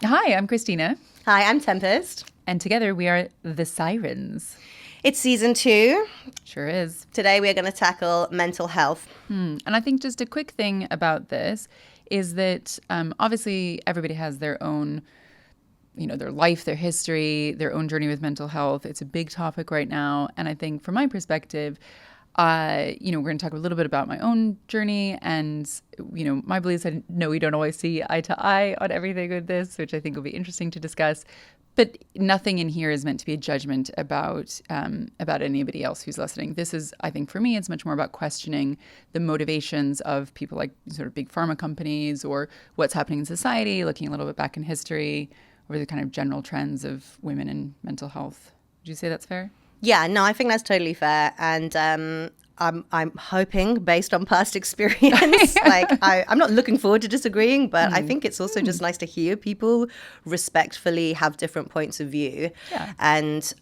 Hi, I'm Christina. Hi, I'm Tempest. And together we are the Sirens. It's season 2. Sure is. Today we are going to tackle mental health. And I think just a quick thing about this is that obviously everybody has their own, their life, their history, their own journey with mental health. It's a big topic right now. And I think from my perspective, we're going to talk a little bit about my own journey and, my beliefs. I know we don't always see eye to eye on everything with this, which I think will be interesting to discuss. But nothing in here is meant to be a judgment about anybody else who's listening. This is, I think, for me, it's much more about questioning the motivations of people like sort of big pharma companies or what's happening in society, looking a little bit back in history, or the kind of general trends of women and mental health. Would you say that's fair? Yeah, no, I think that's totally fair. And I'm hoping, based on past experience, I'm not looking forward to disagreeing, but I think it's also just nice to hear people respectfully have different points of view. Yeah. And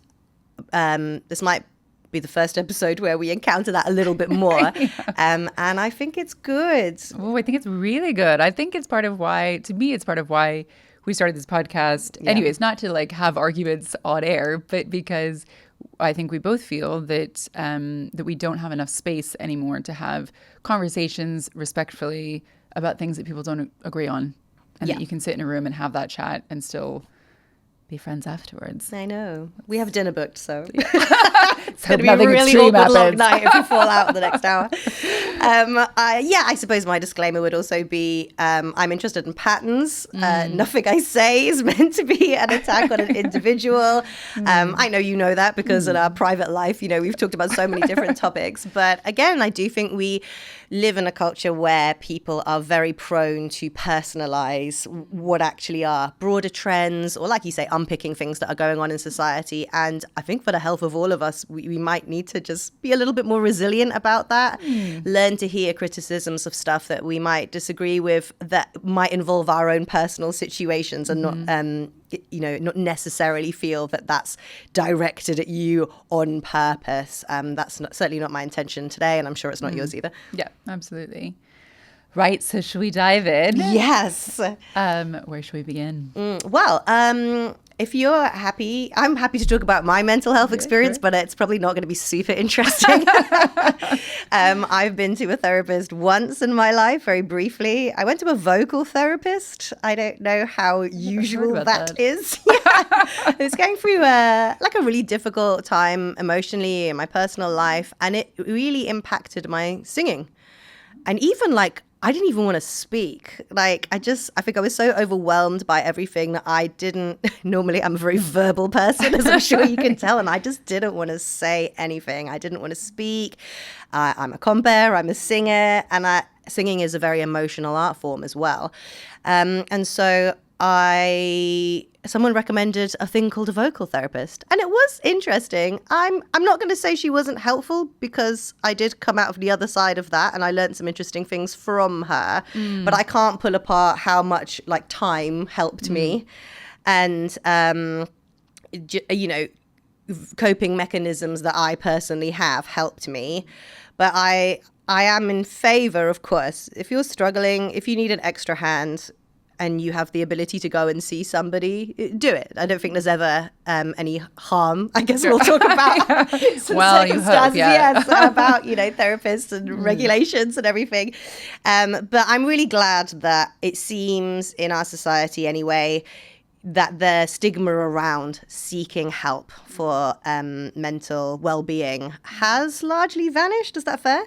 this might be the first episode where we encounter that a little bit more. Yeah. And I think it's good. Oh, I think it's really good. I think it's part of why we started this podcast. Yeah. Anyways, not to have arguments on air, but because I think we both feel that that we don't have enough space anymore to have conversations respectfully about things that people don't agree on, and that you can sit in a room and have that chat and still be friends afterwards. I know. We have dinner booked, so it's Hope going to be a nothing really extreme awkward long happens. night if we fall out in the next hour. I suppose my disclaimer would also be I'm interested in patterns. Nothing I say is meant to be an attack on an individual. I know you know that because in our private life, we've talked about so many different topics. But again, I do think we live in a culture where people are very prone to personalize what actually are broader trends, or like you say, unpicking things that are going on in society. And I think for the health of all of us, we might need to just be a little bit more resilient about that. Learn to hear criticisms of stuff that we might disagree with that might involve our own personal situations, and not necessarily feel that that's directed at you on purpose. That's certainly not my intention today, and I'm sure it's not yours either. Yeah, absolutely. Right, so should we dive in? Yes. Where should we begin? If you're happy, I'm happy to talk about my mental health experience, sure. but it's probably not going to be super interesting. I've been to a therapist once in my life, very briefly. I went to a vocal therapist. I don't know how usual that is. I was going through a really difficult time emotionally in my personal life, and it really impacted my singing. And even I didn't even want to speak. I think I was so overwhelmed by everything that I didn't, normally I'm a very verbal person, as I'm sure you can tell, and I just didn't want to say anything. I didn't want to speak. I'm a compere, I'm a singer, and singing is a very emotional art form as well. And so someone recommended a thing called a vocal therapist, and it was interesting. I'm not going to say she wasn't helpful, because I did come out of the other side of that and I learned some interesting things from her, but I can't pull apart how much time helped me, and coping mechanisms that I personally have helped me. But I am in favor, of course, if you're struggling, if you need an extra hand and you have the ability to go and see somebody, do it. I don't think there's ever any harm. I guess we'll talk about some circumstances, about therapists and regulations and everything. But I'm really glad that it seems in our society anyway that the stigma around seeking help for mental well-being has largely vanished. Is that fair?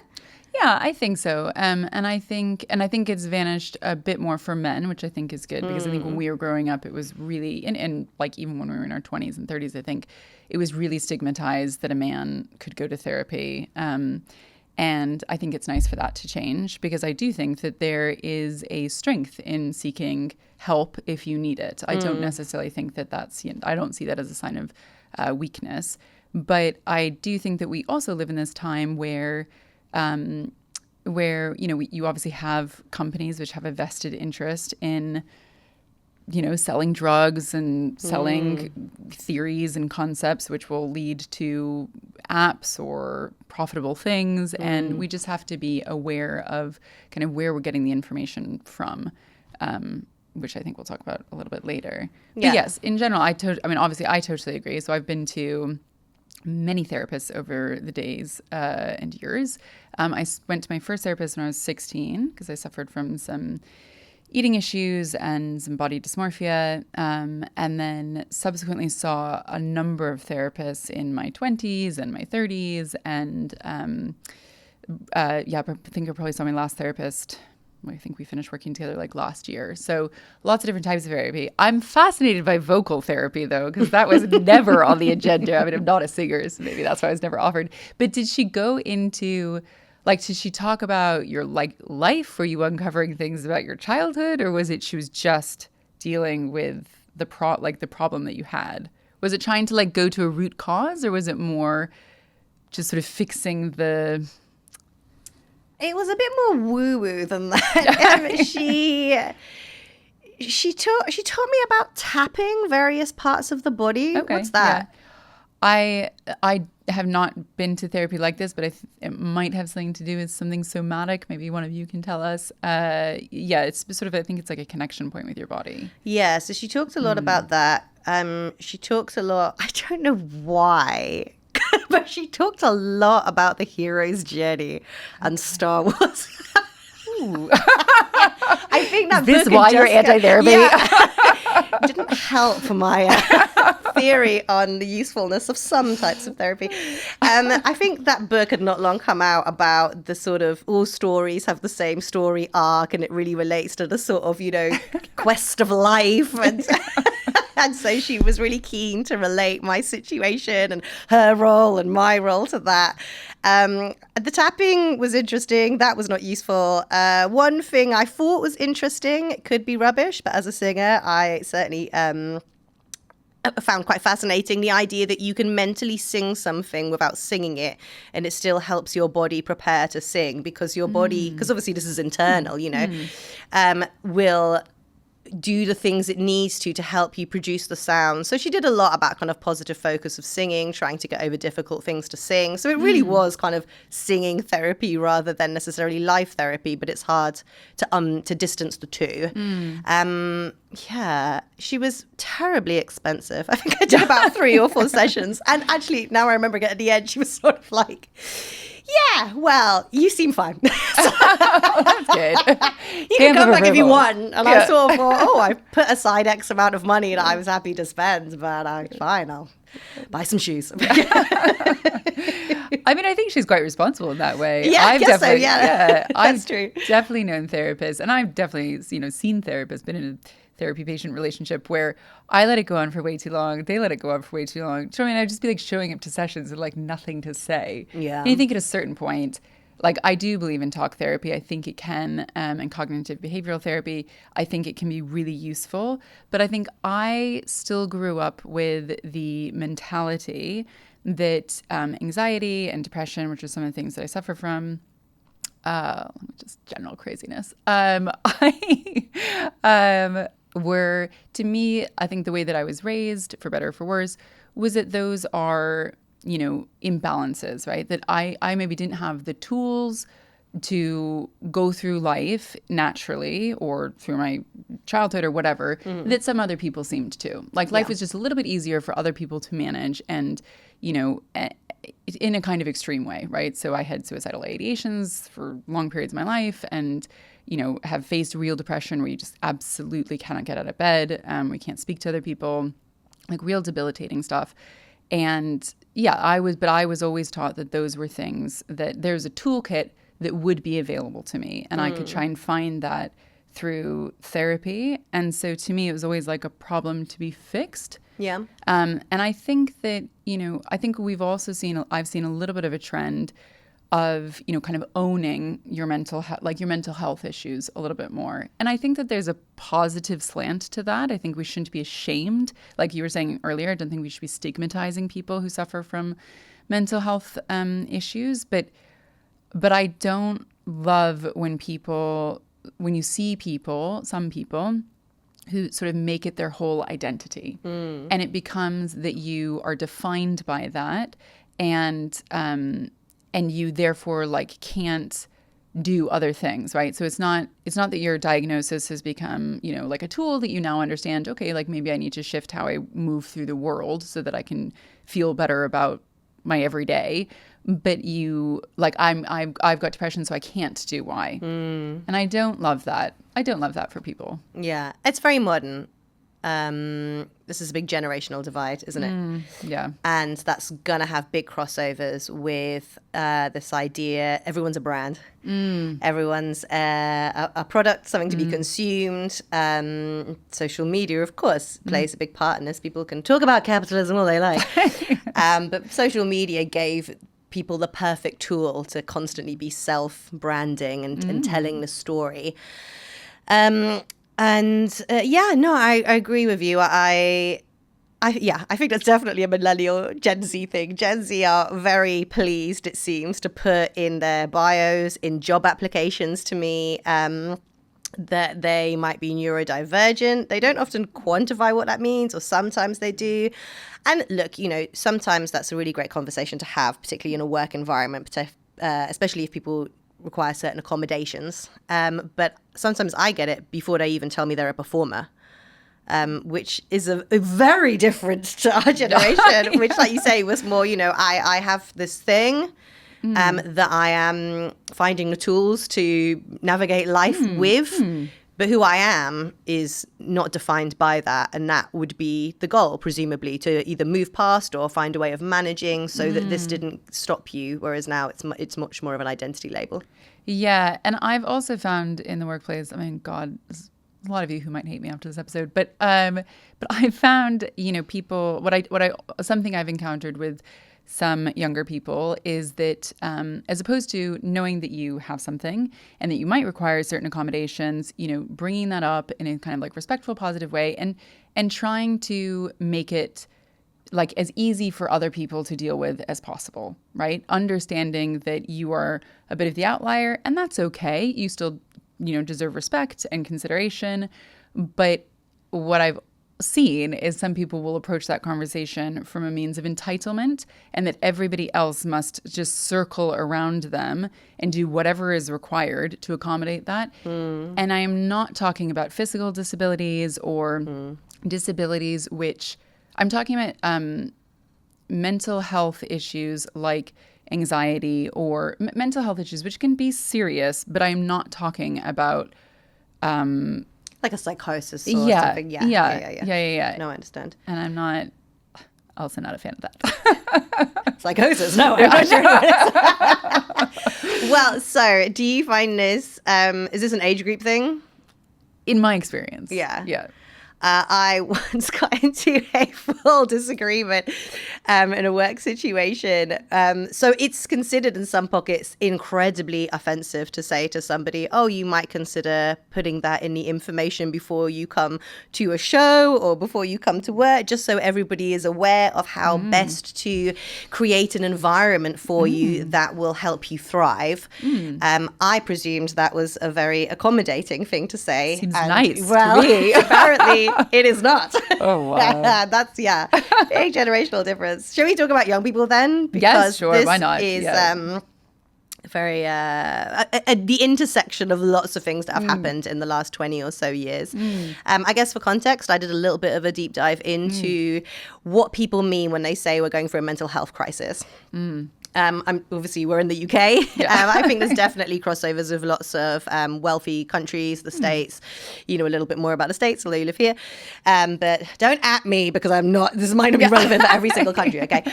Yeah, I think so. And I think it's vanished a bit more for men, which I think is good, because I think when we were growing up, it was really, and even when we were in our 20s and 30s, I think it was really stigmatized that a man could go to therapy. And I think it's nice for that to change, because I do think that there is a strength in seeking help if you need it. I don't necessarily think that that's, I don't see that as a sign of weakness. But I do think that we also live in this time where you obviously have companies which have a vested interest in, selling drugs and selling theories and concepts which will lead to apps or profitable things. And we just have to be aware of kind of where we're getting the information from. which I think we'll talk about a little bit later. But Yeah. yes, in general, obviously I totally agree. So I've been to many therapists over the days and years. Went to my first therapist when I was 16 because I suffered from some eating issues and some body dysmorphia, and then subsequently saw a number of therapists in my 20s and my 30s, and I think I probably saw my last therapist. I think we finished working together like last year. So lots of different types of therapy. I'm fascinated by vocal therapy though, because that was never on the agenda. I mean, I'm not a singer, so maybe that's why I was never offered. But did she go into, like, did she talk about your like life? Were you uncovering things about your childhood, or was it she was just dealing with the problem that you had? Was it trying to like go to a root cause, or was it more just sort of fixing the? It was a bit more woo-woo than that. She taught me about tapping various parts of the body. Okay, What's that? Yeah. I have not been to therapy like this, but it might have something to do with something somatic. Maybe one of you can tell us. It's sort of, I think it's like a connection point with your body. Yeah, so she talks a lot about that. She talks a lot, I don't know why, but she talked a lot about the hero's journey and Star Wars. I think that Is this book why you're anti-therapy? Yeah. Didn't help my theory on the usefulness of some types of therapy. I think that book had not long come out about the sort of all stories have the same story arc, and it really relates to the sort of, quest of life. And so she was really keen to relate my situation and her role and my role to that. The tapping was interesting. That was not useful. One thing I thought was interesting, it could be rubbish, but as a singer, I certainly found quite fascinating the idea that you can mentally sing something without singing it, and it still helps your body prepare to sing, because your body, because obviously this is internal, will do the things it needs to help you produce the sound. So she did a lot about kind of positive focus of singing, trying to get over difficult things to sing. So it really was kind of singing therapy rather than necessarily life therapy, but it's hard to distance the two. She was terribly expensive. I think I did about 3 or 4 sessions. And actually, now I remember at the end, she was sort of like, yeah, well, you seem fine. That's good. You can come back if you want. And I sort of thought, I put aside X amount of money that I was happy to spend, but fine, I'll buy some shoes. I mean, I think she's quite responsible in that way. Yeah, I guess so, yeah. I've true. Definitely known therapists, and I've definitely, seen therapists, been in a therapy-patient relationship where I let it go on for way too long. They let it go on for way too long. So, I mean, I'd just be like showing up to sessions with like nothing to say. Yeah. And you think at a certain point, like I do believe in talk therapy. I think it can, and cognitive behavioral therapy, I think it can be really useful. But I think I still grew up with the mentality that anxiety and depression, which are some of the things that I suffer from, just general craziness, were, to me, I think the way that I was raised, for better or for worse, was that those are, imbalances, right? That I maybe didn't have the tools to go through life naturally or through my childhood or whatever that some other people seemed to. Like life was just a little bit easier for other people to manage and, in a kind of extreme way, right? So I had suicidal ideations for long periods of my life and, have faced real depression where you just absolutely cannot get out of bed. We can't speak to other people, like real debilitating stuff. And I was always taught that those were things that there's a toolkit that would be available to me. And I could try and find that through therapy. And so to me, it was always like a problem to be fixed. Yeah. And I think that, I think I've seen a little bit of a trend of, kind of owning your mental health issues a little bit more. And I think that there's a positive slant to that. I think we shouldn't be ashamed. Like you were saying earlier, I don't think we should be stigmatizing people who suffer from mental health issues. But I don't love when you see some people who sort of make it their whole identity. And it becomes that you are defined by that and you therefore like can't do other things, right? So it's not that your diagnosis has become, like a tool that you now understand, okay, like maybe I need to shift how I move through the world so that I can feel better about my everyday. But I've got depression, so I can't do Y. And I don't love that. I don't love that for people. Yeah, it's very modern. This is a big generational divide, isn't it? Yeah. And that's going to have big crossovers with this idea. Everyone's a brand. Everyone's a product, something to be consumed. Social media, of course, plays a big part in this. People can talk about capitalism all they like. But social media gave people the perfect tool to constantly be self-branding and telling the story. I agree with you. I think that's definitely a millennial Gen Z thing. Gen Z are very pleased, it seems, to put in their bios, in job applications to me, that they might be neurodivergent. They don't often quantify what that means, or sometimes they do. And look, sometimes that's a really great conversation to have, particularly in a work environment, especially if people require certain accommodations. But sometimes I get it before they even tell me they're a performer, which is a very different to our generation, which, like you say, was more, I have this thing that I am finding the tools to navigate life with. But who I am is not defined by that. And that would be the goal, presumably, to either move past or find a way of managing so that this didn't stop you. Whereas now it's much more of an identity label. Yeah. And I've also found in the workplace, I mean, God, there's a lot of you who might hate me after this episode, but I found, people, something I've encountered with some younger people is that as opposed to knowing that you have something and that you might require certain accommodations, bringing that up in a kind of like respectful, positive way and trying to make it like as easy for other people to deal with as possible, right? Understanding that you are a bit of the outlier and that's okay. You still, deserve respect and consideration. But what I've seen is some people will approach that conversation from a means of entitlement and that everybody else must just circle around them and do whatever is required to accommodate that. And I am not talking about physical disabilities or disabilities, which I'm talking about mental health issues like anxiety or mental health issues, which can be serious, but I'm not talking about like a psychosis or something. Yeah. No, I understand. And I'm also not a fan of that. Psychosis? No, I'm not sure it is. Well, so do you find this, is this an age group thing? In my experience. Yeah. Yeah. I once got into a full disagreement in a work situation. So it's considered in some pockets incredibly offensive to say to somebody, oh, you might consider putting that in the information before you come to a show or before you come to work, just so everybody is aware of how best to create an environment for you that will help you thrive. I presumed that was a very accommodating thing to say. Seems nice. Well, apparently it is not. Oh, wow. That's, big generational difference. Shall we talk about young people then? Because sure. This why not? Is very the intersection of lots of things that have happened in the last 20 or so years. I guess for context, I did a little bit of a deep dive into what people mean when they say we're going through a mental health crisis. Obviously, we're in the UK. Yeah. I think there's definitely crossovers with lots of wealthy countries, the States. You know a little bit more about the States, although you live here. But don't at me because I'm not. This might not be relevant for every single country. Okay.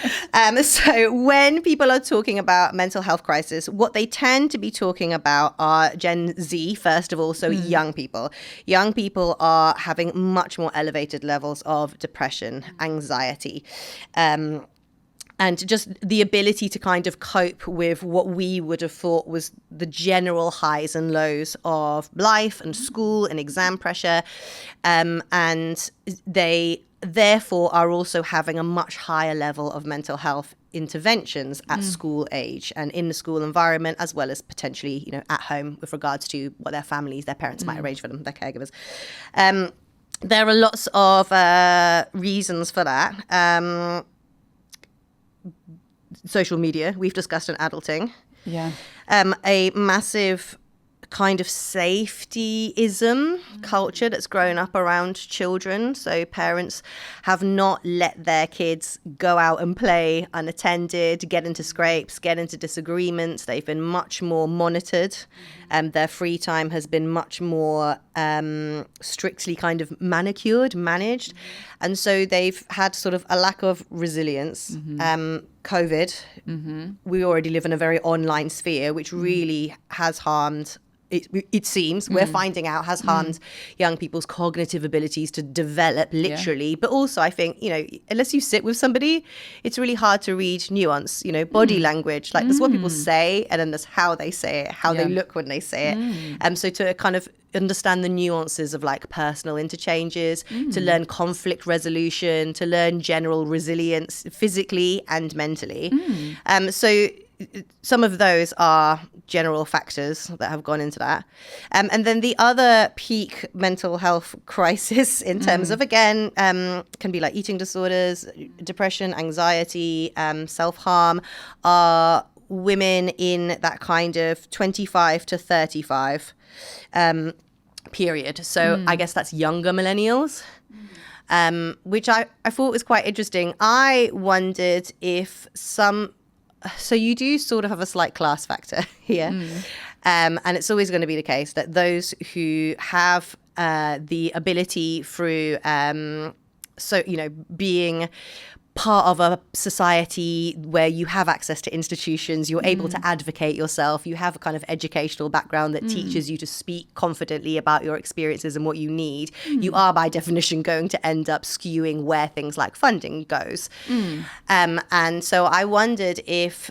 So when people are talking about mental health crisis, what they tend to be talking about are Gen Z, first of all. So young people. Young people are having much more elevated levels of depression, anxiety. And just the ability to kind of cope with what we would have thought was the general highs and lows of life and school and exam pressure. And they therefore are also having a much higher level of mental health interventions at school age and in the school environment, as well as potentially, at home with regards to what their families, their parents might arrange for them, their caregivers. There are lots of reasons for that. Social media, we've discussed in adulting. Yeah. a massive kind of safetyism culture that's grown up around children. So parents have not let their kids go out and play unattended, get into scrapes, get into disagreements. They've been much more monitored. Their free time has been much more strictly kind of managed. And so they've had sort of a lack of resilience. COVID, we already live in a very online sphere, which really has harmed, it seems, we're finding out, has harmed young people's cognitive abilities to develop, literally. But also, I think, unless you sit with somebody, it's really hard to read nuance, body language. Like, there's what people say, and then there's how they say it, how they look when they say it. So to kind of understand the nuances of like personal interchanges, to learn conflict resolution, to learn general resilience physically and mentally. So some of those are general factors that have gone into that. And then the other peak mental health crisis in terms of, again, can be like eating disorders, depression, anxiety, self-harm, are women in that kind of 25 to 35 period. So I guess that's younger millennials, which I thought was quite interesting. I wondered if so you do sort of have a slight class factor here. And it's always going to be the case that those who have the ability through, being part of a society where you have access to institutions, you're able to advocate yourself, you have a kind of educational background that teaches you to speak confidently about your experiences and what you need, you are by definition going to end up skewing where things like funding goes. And so I wondered if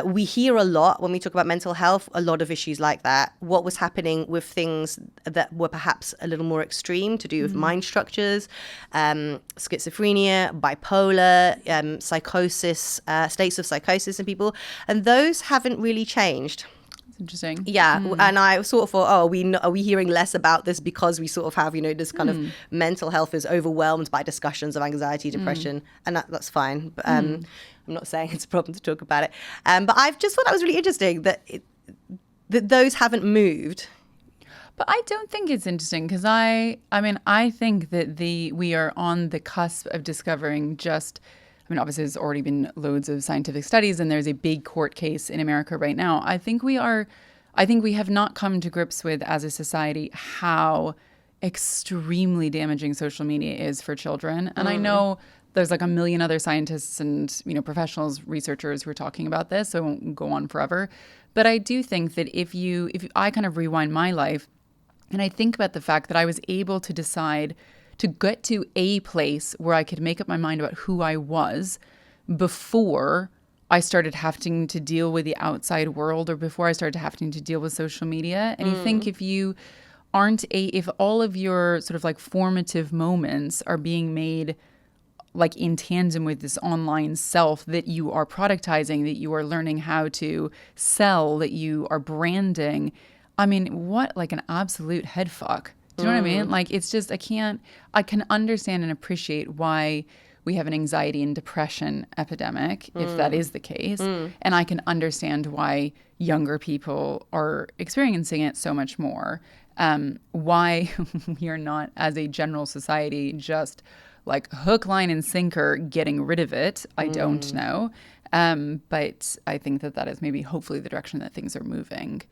we hear a lot when we talk about mental health, a lot of issues like that. What was happening with things that were perhaps a little more extreme to do with mind structures, schizophrenia, bipolar, psychosis, states of psychosis in people. And those haven't really changed. Interesting. Yeah. And I sort of thought, are we hearing less about this because we sort of have, this kind of mental health is overwhelmed by discussions of anxiety, depression, and that's fine. But I'm not saying it's a problem to talk about it. But I've just thought that was really interesting that those haven't moved. But I don't think it's interesting because I think that we are on the cusp of discovering obviously there's already been loads of scientific studies and there's a big court case in America right now. I think we have not come to grips with as a society how extremely damaging social media is for children. And I know there's like a million other scientists and, professionals, researchers who are talking about this, so I won't go on forever. But I do think that if I kind of rewind my life and I think about the fact that I was able to decide to get to a place where I could make up my mind about who I was before I started having to deal with the outside world or before I started having to deal with social media. And you think if all of your sort of like formative moments are being made like in tandem with this online self that you are productizing, that you are learning how to sell, that you are branding, what like an absolute head fuck. Do you know what I mean? Like, it's just, I can understand and appreciate why we have an anxiety and depression epidemic, if that is the case. And I can understand why younger people are experiencing it so much more. Why we are not, as a general society, just like hook, line, and sinker getting rid of it, I don't know. But I think that is maybe hopefully the direction that things are moving.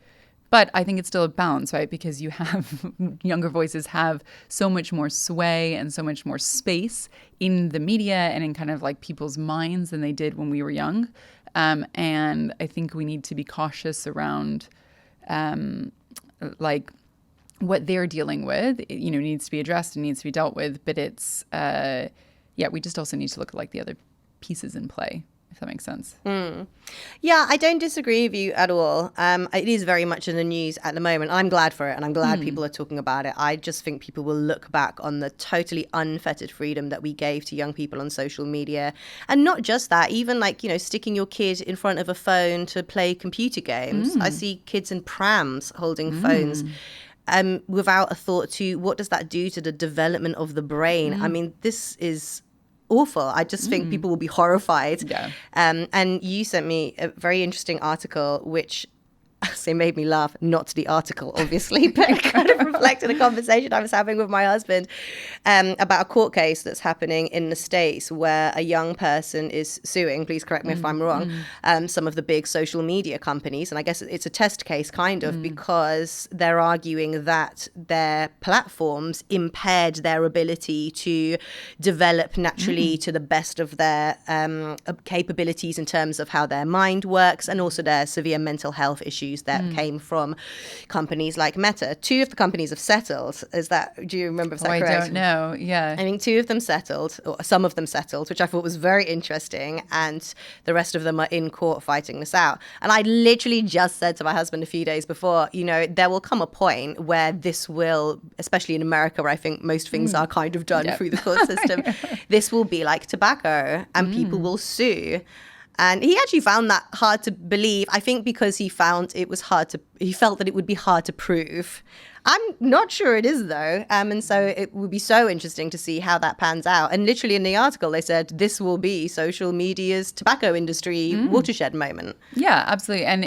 But I think it's still a balance, right? Because you have younger voices have so much more sway and so much more space in the media and in kind of like people's minds than they did when we were young. And I think we need to be cautious around like what they're dealing with. It, needs to be addressed and needs to be dealt with. But it's, we just also need to look at like the other pieces in play, if that makes sense. Yeah, I don't disagree with you at all. It is very much in the news at the moment. I'm glad for it, and I'm glad people are talking about it. I just think people will look back on the totally unfettered freedom that we gave to young people on social media. And not just that, even like, sticking your kid in front of a phone to play computer games. I see kids in prams holding phones without a thought to what does that do to the development of the brain. This is awful. I just think people will be horrified. Yeah. And you sent me a very interesting article, which so made me laugh, not the article, obviously, but it kind of reflected a conversation I was having with my husband about a court case that's happening in the States where a young person is suing, please correct me if I'm wrong, some of the big social media companies. And I guess it's a test case kind of because they're arguing that their platforms impaired their ability to develop naturally to the best of their capabilities in terms of how their mind works, and also their severe mental health issues that came from companies like Meta. 2 of the companies have settled. Do you remember if that correct? I don't know. Yeah. I think 2 of them settled, or some of them settled, which I thought was very interesting. And the rest of them are in court fighting this out. And I literally just said to my husband a few days before, there will come a point where this will, especially in America, where I think most things are kind of done through the court system, this will be like tobacco and people will sue. And he actually found that hard to believe, I think because he felt that it would be hard to prove. I'm not sure it is, though. And so it would be so interesting to see how that pans out. And literally in the article, they said this will be social media's tobacco industry watershed moment. Yeah, absolutely. And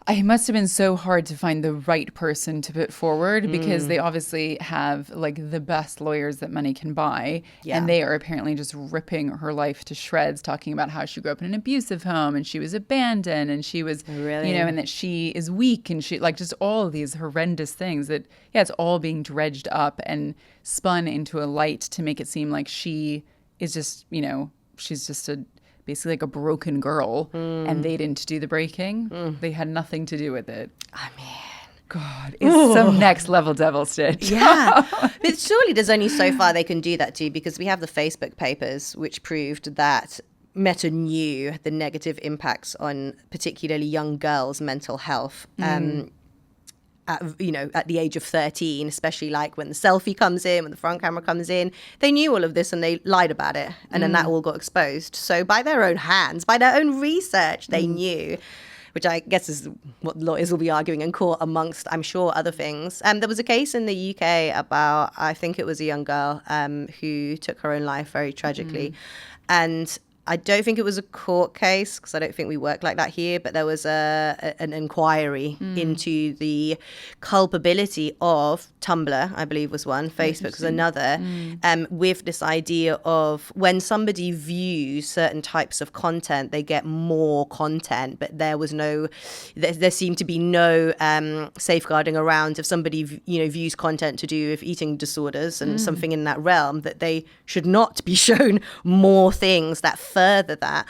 it must have been so hard to find the right person to put forward because they obviously have like the best lawyers that money can buy. Yeah. And they are apparently just ripping her life to shreds, talking about how she grew up in an abusive home and she was abandoned and she was, and that she is weak and she like just all of these horrendous things that, it's all being dredged up and spun into a light to make it seem like she is just, she's just basically like a broken girl and they didn't do the breaking. They had nothing to do with it. I mean, God, it's some next level devil stitch. Yeah. But surely there's only so far they can do that to, because we have the Facebook papers which proved that Meta knew the negative impacts on particularly young girls' mental health. At the age of 13, especially like when the selfie comes in, when the front camera comes in, they knew all of this and they lied about it. And then that all got exposed. So by their own hands, by their own research, they knew, which I guess is what lawyers will be arguing in court amongst, I'm sure, other things. There was a case in the UK about, I think it was a young girl who took her own life very tragically. And I don't think it was a court case because I don't think we work like that here, but there was an inquiry into the culpability of Tumblr, I believe was one, Facebook was another, with this idea of when somebody views certain types of content, they get more content, but there seemed to be no safeguarding around if somebody views content to do with eating disorders and something in that realm, that they should not be shown more things that further that.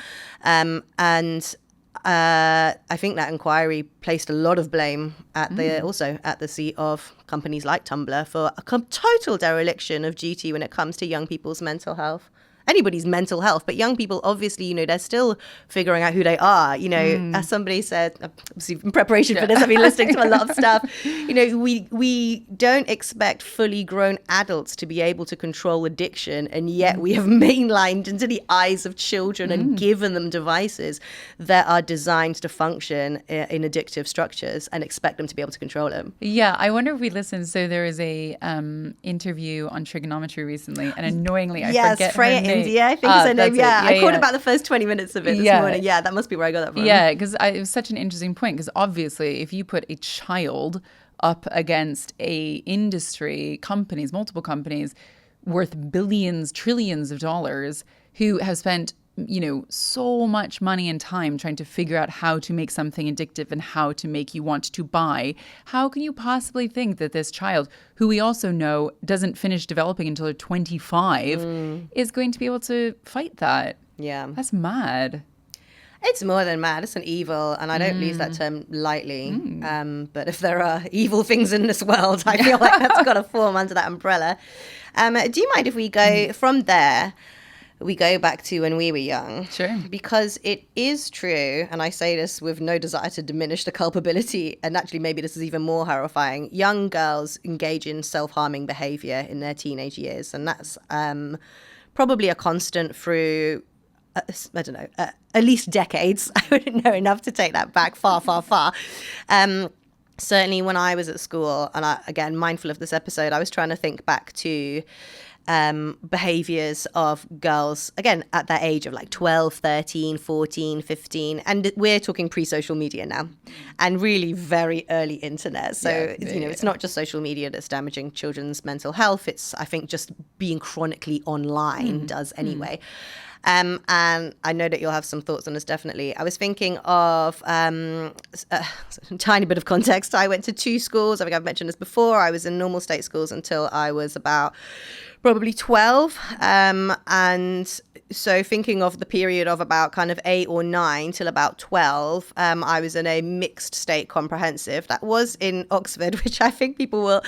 I think that inquiry placed a lot of blame at the seat of companies like Tumblr for a total dereliction of duty when it comes to young people's mental health. Anybody's mental health, but young people, obviously, they're still figuring out who they are. As somebody said, obviously in preparation for this, I've been listening to a lot of stuff. We don't expect fully grown adults to be able to control addiction, and yet we have mainlined into the eyes of children and given them devices that are designed to function in addictive structures and expect them to be able to control them. Yeah, I wonder if we listened. So there was a interview on trigonometry recently, and annoyingly, I forget Freya her name. India, I think is her name. Yeah, I caught about the first 20 minutes of it this morning. Yeah, that must be where I got that from. Yeah, because it was such an interesting point, because obviously if you put a child up against a industry, companies, multiple companies worth billions, trillions of dollars who have spent so much money and time trying to figure out how to make something addictive and how to make you want to buy. How can you possibly think that this child, who we also know doesn't finish developing until they're 25, is going to be able to fight that? Yeah. That's mad. It's more than mad. It's an evil, and I don't use that term lightly. But if there are evil things in this world, I feel like that's got to form under that umbrella. Do you mind if we go from there? We go back to when we were young. Sure. Because it is true, and I say this with no desire to diminish the culpability, and actually maybe this is even more horrifying, young girls engage in self-harming behavior in their teenage years. And that's probably a constant through, I don't know, at least decades. I wouldn't know enough to take that back far, far, far. Certainly when I was at school, and again, mindful of this episode, I was trying to think back to behaviors of girls, again, at that age of like 12, 13, 14, 15. And we're talking pre-social media now, and really very early internet. So, it's not just social media that's damaging children's mental health. It's, I think, just being chronically online does anyway. And I know that you'll have some thoughts on this, definitely. I was thinking of a tiny bit of context. I went to 2 schools. I think I've mentioned this before. I was in normal state schools until I was about probably 12. And so thinking of the period of about kind of 8 or 9 till about 12, I was in a mixed state comprehensive that was in Oxford, which I think people will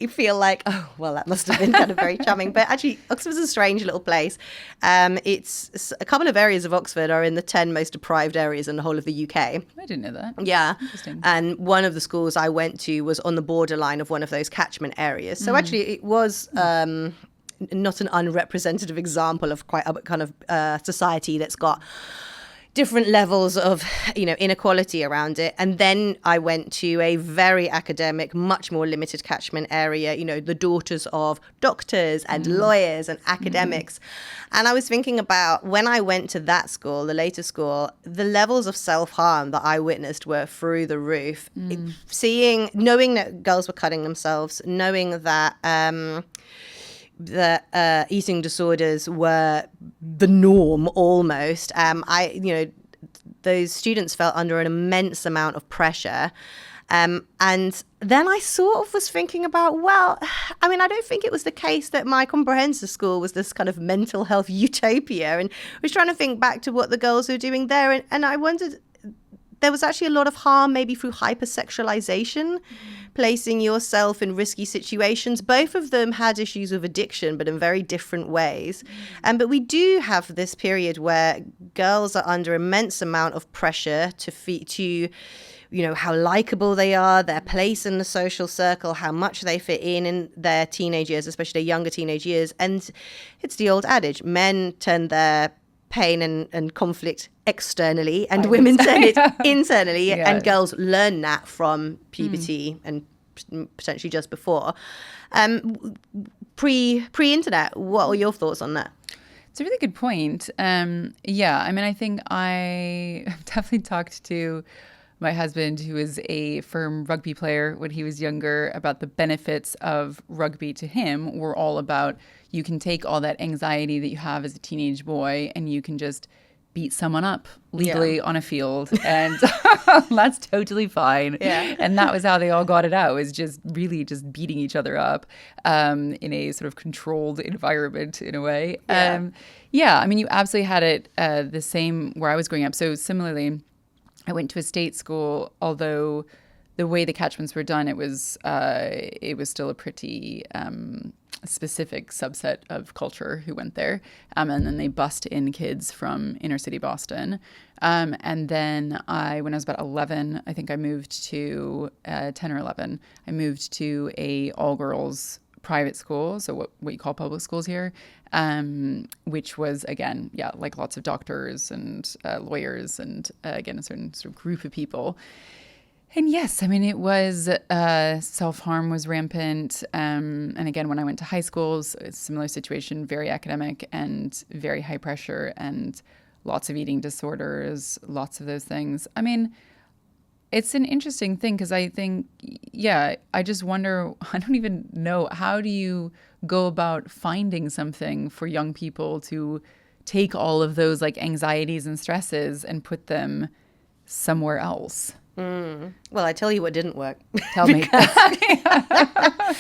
feel like, oh, well, that must have been kind of very charming. But actually, Oxford's a strange little place. It's a couple of areas of Oxford are in the 10 most deprived areas in the whole of the UK. I didn't know that. Yeah. Interesting. And one of the schools I went to was on the borderline of one of those catchment areas. So actually, it was not an unrepresentative example of quite a kind of society that's got different levels of, inequality around it. And then I went to a very academic, much more limited catchment area, the daughters of doctors and lawyers and academics. And I was thinking about when I went to that school, the later school, the levels of self-harm that I witnessed were through the roof. Knowing that girls were cutting themselves, knowing that eating disorders were the norm almost. Those students felt under an immense amount of pressure. And then I sort of was thinking about, I don't think it was the case that my comprehensive school was this kind of mental health utopia. And I was trying to think back to what the girls were doing there. And I wondered, there was actually a lot of harm maybe through hypersexualization, placing yourself in risky situations. To of them had issues with addiction, but in very different ways. But we do have this period where girls are under immense amount of pressure to how likable they are, their place in the social circle, how much they fit in their teenage years, especially their younger teenage years. And it's the old adage, men turn their pain and conflict externally, and women turn it internally. Yeah. And girls learn that from puberty and potentially just before. Pre-internet, what are your thoughts on that? It's a really good point. I think I definitely talked to my husband, who was a firm rugby player when he was younger, about the benefits of rugby to him were all about, you can take all that anxiety that you have as a teenage boy and you can just beat someone up legally on a field, and that's totally fine. Yeah. And that was how they all got it out, was just really just beating each other up in a sort of controlled environment in a way. Yeah. You absolutely had it the same where I was growing up. So similarly, I went to a state school, although the way the catchments were done, it was still a pretty specific subset of culture who went there. And then they bussed in kids from inner city Boston. And then when I was about 11, I think I moved to 10 or 11, I moved to a all-girls private school, so what you call public schools here, which was, again, like lots of doctors and lawyers and, again, a certain sort of group of people. And yes, it was, self-harm was rampant. And again, when I went to high schools, it's a similar situation, very academic and very high pressure and lots of eating disorders, lots of those things. It's an interesting thing because I think, I just wonder, I don't even know, how do you go about finding something for young people to take all of those like anxieties and stresses and put them somewhere else? Well, I tell you what didn't work. Tell me. I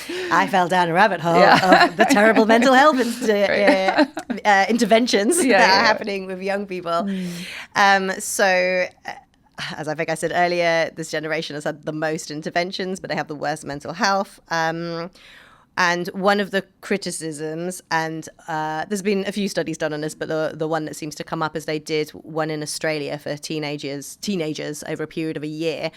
fell down a rabbit hole of the terrible mental health interventions that are happening with young people. So, as I think I said earlier, this generation has had the most interventions, but they have the worst mental health. And one of the criticisms, and there's been a few studies done on this, but the one that seems to come up is they did one in Australia for teenagers over a period of a year.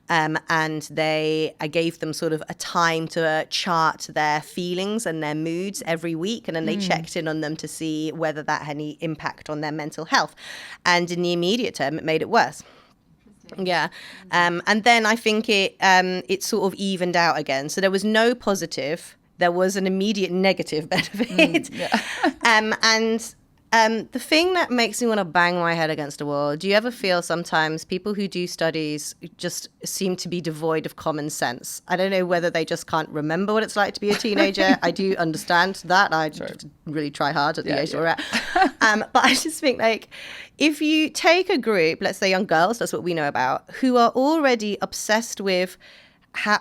And I gave them sort of a time to chart their feelings and their moods every week. And then they checked in on them to see whether that had any impact on their mental health. And in the immediate term, it made it worse. Yeah. And then I think it sort of evened out again. So there was no positive there was an immediate negative benefit. The thing that makes me want to bang my head against the wall, do you ever feel sometimes people who do studies just seem to be devoid of common sense? I don't know whether they just can't remember what it's like to be a teenager. I do understand that. I really try hard at the age we're at. But I just think, like, if you take a group, let's say young girls, that's what we know about, who are already obsessed with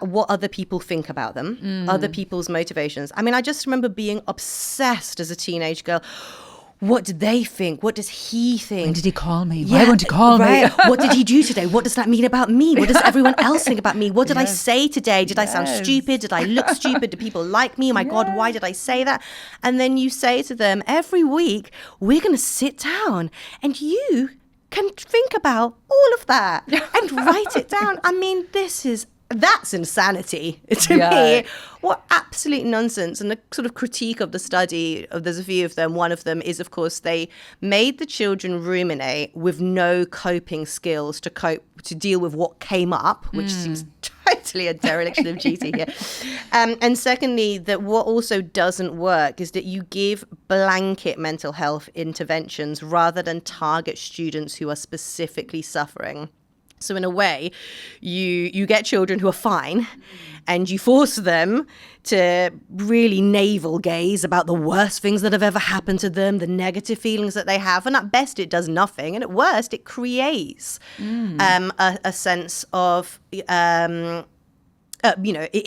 what other people think about them, other people's motivations. I mean, I just remember being obsessed as a teenage girl. What did they think? What does he think? When did he call me? Why won't he call me? What did he do today? What does that mean about me? What does everyone else think about me? What did I say today? Did I sound stupid? Did I look stupid? Do people like me? Oh my God, why did I say that? And then you say to them, every week, we're going to sit down and you can think about all of that and write it down. I mean, that's insanity to me. What absolute nonsense. And the sort of critique of the study, there's a few of them. One of them is, of course, they made the children ruminate with no coping skills to deal with what came up, which seems totally a dereliction of duty here. And secondly, that what also doesn't work is that you give blanket mental health interventions rather than target students who are specifically suffering. So in a way, you get children who are fine and you force them to really navel gaze about the worst things that have ever happened to them, the negative feelings that they have. And at best, it does nothing. And at worst, it creates a sense of... it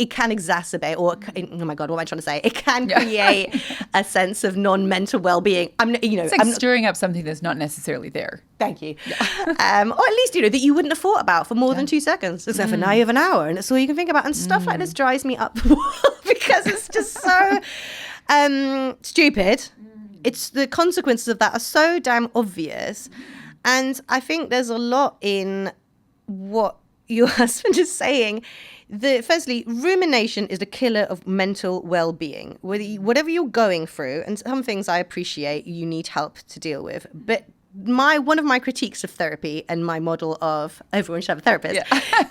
can exacerbate, or oh my God, what am I trying to say? It can create a sense of non-mental well-being. It's stirring up something that's not necessarily there. Thank you. Or at least, that you wouldn't have thought about for more than 2 seconds, except for now you have an hour and it's all you can think about. And stuff like this drives me up because it's just so stupid. It's the consequences of that are so damn obvious. And I think there's a lot in what your husband is saying. Firstly, rumination is the killer of mental well-being. Whatever you're going through, and some things I appreciate you need help to deal with, but one of my critiques of therapy and my model of everyone should have a therapist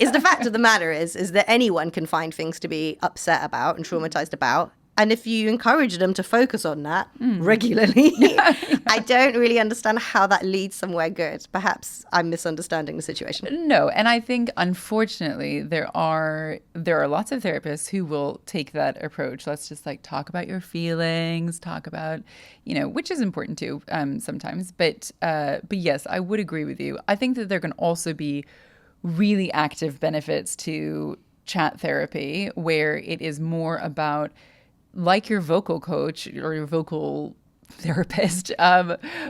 is the fact of the matter is that anyone can find things to be upset about and traumatized about. And if you encourage them to focus on that regularly, I don't really understand how that leads somewhere good. Perhaps I'm misunderstanding the situation. No, and I think, unfortunately, there are lots of therapists who will take that approach. Let's just talk about your feelings, talk about, which is important too sometimes. But yes, I would agree with you. I think that there can also be really active benefits to chat therapy, where it is more about, like your vocal coach or your vocal therapist,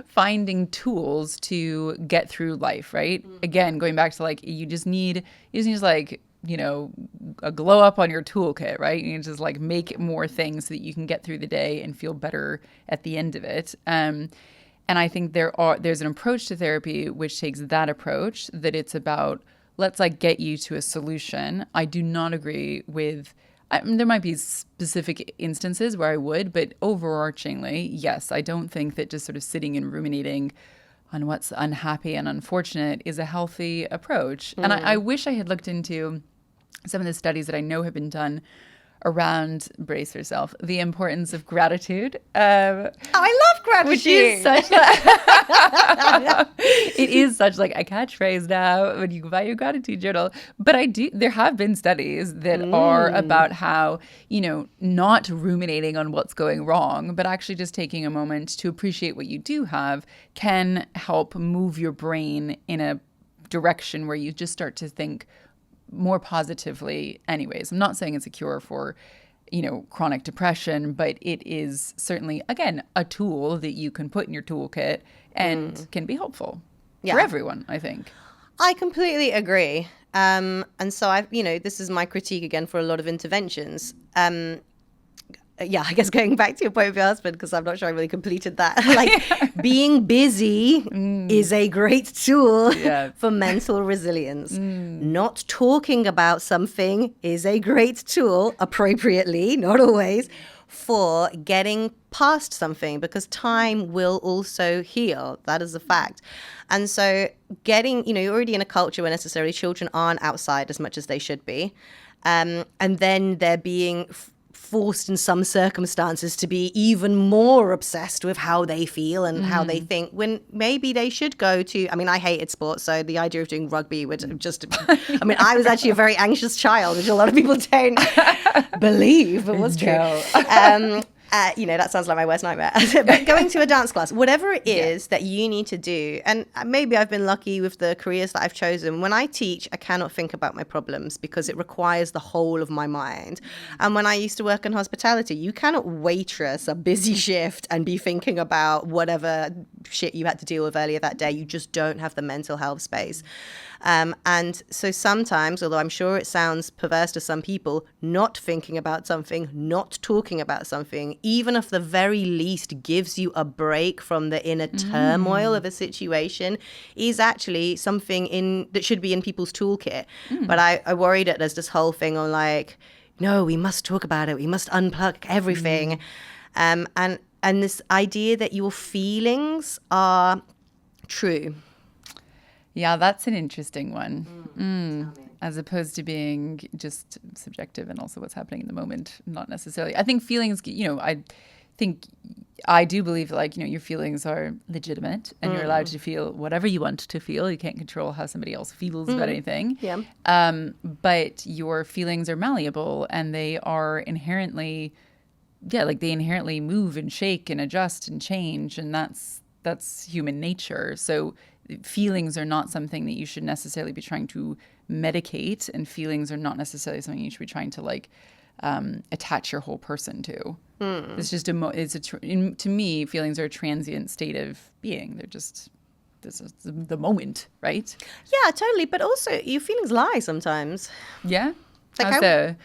finding tools to get through life, right? Again, going back to you just need a glow up on your toolkit, right? You need to just make more things so that you can get through the day and feel better at the end of it. And I think there's an approach to therapy which takes that approach, that it's about, let's get you to a solution. I do not agree with... there might be specific instances where I would, but overarchingly, yes, I don't think that just sort of sitting and ruminating on what's unhappy and unfortunate is a healthy approach. And I wish I had looked into some of the studies that I know have been done around, brace yourself, the importance of gratitude. I love gratitude. Which is such it is such a catchphrase now when you buy your gratitude journal. But there have been studies that are about how, not ruminating on what's going wrong, but actually just taking a moment to appreciate what you do have can help move your brain in a direction where you just start to think more positively anyways. I'm not saying it's a cure for, chronic depression, but it is certainly, again, a tool that you can put in your toolkit and can be helpful for everyone, I think. I completely agree. And so this is my critique again for a lot of interventions. I guess going back to your point with your husband, because I'm not sure I really completed that. Being busy is a great tool for mental resilience. Not talking about something is a great tool, appropriately, not always, for getting past something, because time will also heal. That is a fact. And so you're already in a culture where necessarily children aren't outside as much as they should be. And then they're being forced in some circumstances to be even more obsessed with how they feel and how they think, when maybe they should go to, I mean, I hated sports, so the idea of doing rugby would just, I mean, I was actually a very anxious child, which a lot of people don't believe, but was true. That sounds like my worst nightmare. But going to a dance class, whatever it is that you need to do, and maybe I've been lucky with the careers that I've chosen. When I teach, I cannot think about my problems because it requires the whole of my mind. And when I used to work in hospitality, you cannot waitress a busy shift and be thinking about whatever shit you had to deal with earlier that day. You just don't have the mental health space. And so sometimes, although I'm sure it sounds perverse to some people, not thinking about something, not talking about something, even if the very least gives you a break from the inner turmoil of a situation, is actually something that should be in people's toolkit. But I worry that there's this whole thing on like, no, we must talk about it. We must unplug everything. And this idea that your feelings are true. Yeah, that's an interesting one. As opposed to being just subjective and also what's happening in the moment, not necessarily. I think feelings, I do believe like, your feelings are legitimate and you're allowed to feel whatever you want to feel. You can't control how somebody else feels about anything. Yeah. But your feelings are malleable and they are inherently, they inherently move and shake and adjust and change. And that's human nature. So feelings are not something that you should necessarily be trying to medicate, and feelings are not necessarily something you should be trying to attach your whole person to. It's just to me, feelings are a transient state of being. They're just this is the moment, right? Yeah, totally. But also, your feelings lie sometimes. Yeah. Like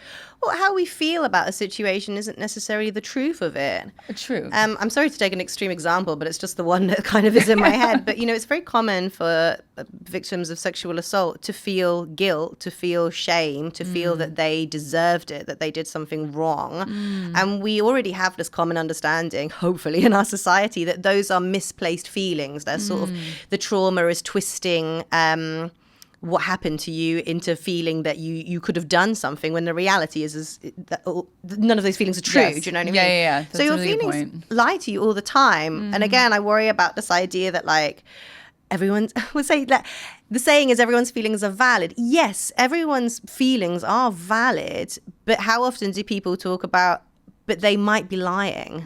how we feel about a situation isn't necessarily the truth of it. True. I'm sorry to take an extreme example, but it's just the one that kind of is in my head. But, it's very common for victims of sexual assault to feel guilt, to feel shame, to feel that they deserved it, that they did something wrong. And we already have this common understanding, hopefully, in our society that those are misplaced feelings. They're sort of, the trauma is twisting what happened to you into feeling that you could have done something, when the reality is that none of those feelings are true. Yes. Do you know what I mean? Yeah. That's so your a really good feelings point. lie to you all the time. And again, I worry about this idea that like everyone would say that the saying is everyone's feelings are valid. Yes, everyone's feelings are valid, but how often do people talk about, but they might be lying?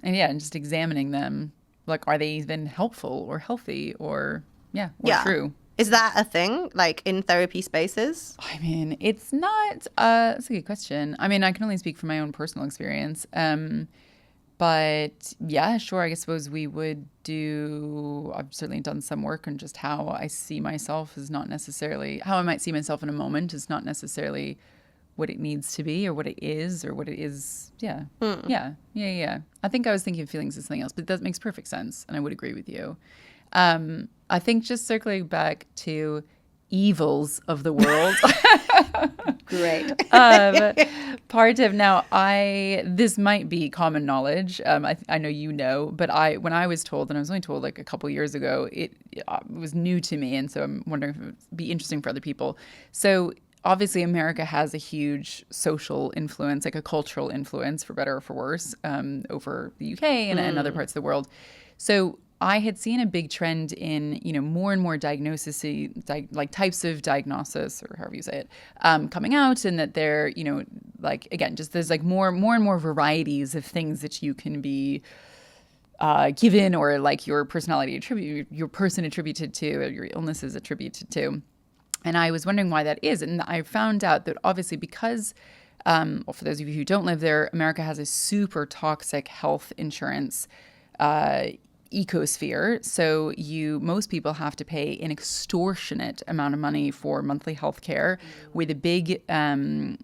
And just examining them, like, are they even helpful or healthy or true? Is that a thing, like in therapy spaces? I mean, it's not. That's a good question. I mean, I can only speak from my own personal experience. But yeah, sure. I suppose we would do. I've certainly done some work on just how I see myself is not necessarily how I might see myself in a moment is not necessarily what it needs to be or what it is or what it is. Yeah. Yeah. I think I was thinking of feelings as something else, but that makes perfect sense, and I would agree with you. I think just circling back to evils of the world. Great. Part of now, this might be common knowledge. I know but when I was told, and I was only told like a couple years ago, it was new to me, and so I'm wondering if it would be interesting for other people. So obviously, America has a huge social influence, like a cultural influence, for better or for worse, over the UK and other parts of the world. So I had seen a big trend in, more and more diagnosis, like types of diagnosis, or however you say it, coming out, and that they're, again, just there's like more and more varieties of things that you can be given, or like your personality your person attributed to, or your illness is attributed to. And I was wondering why that is. And I found out that obviously because, for those of you who don't live there, America has a super toxic health insurance ecosphere. So most people have to pay an extortionate amount of money for monthly health care, with a big, missing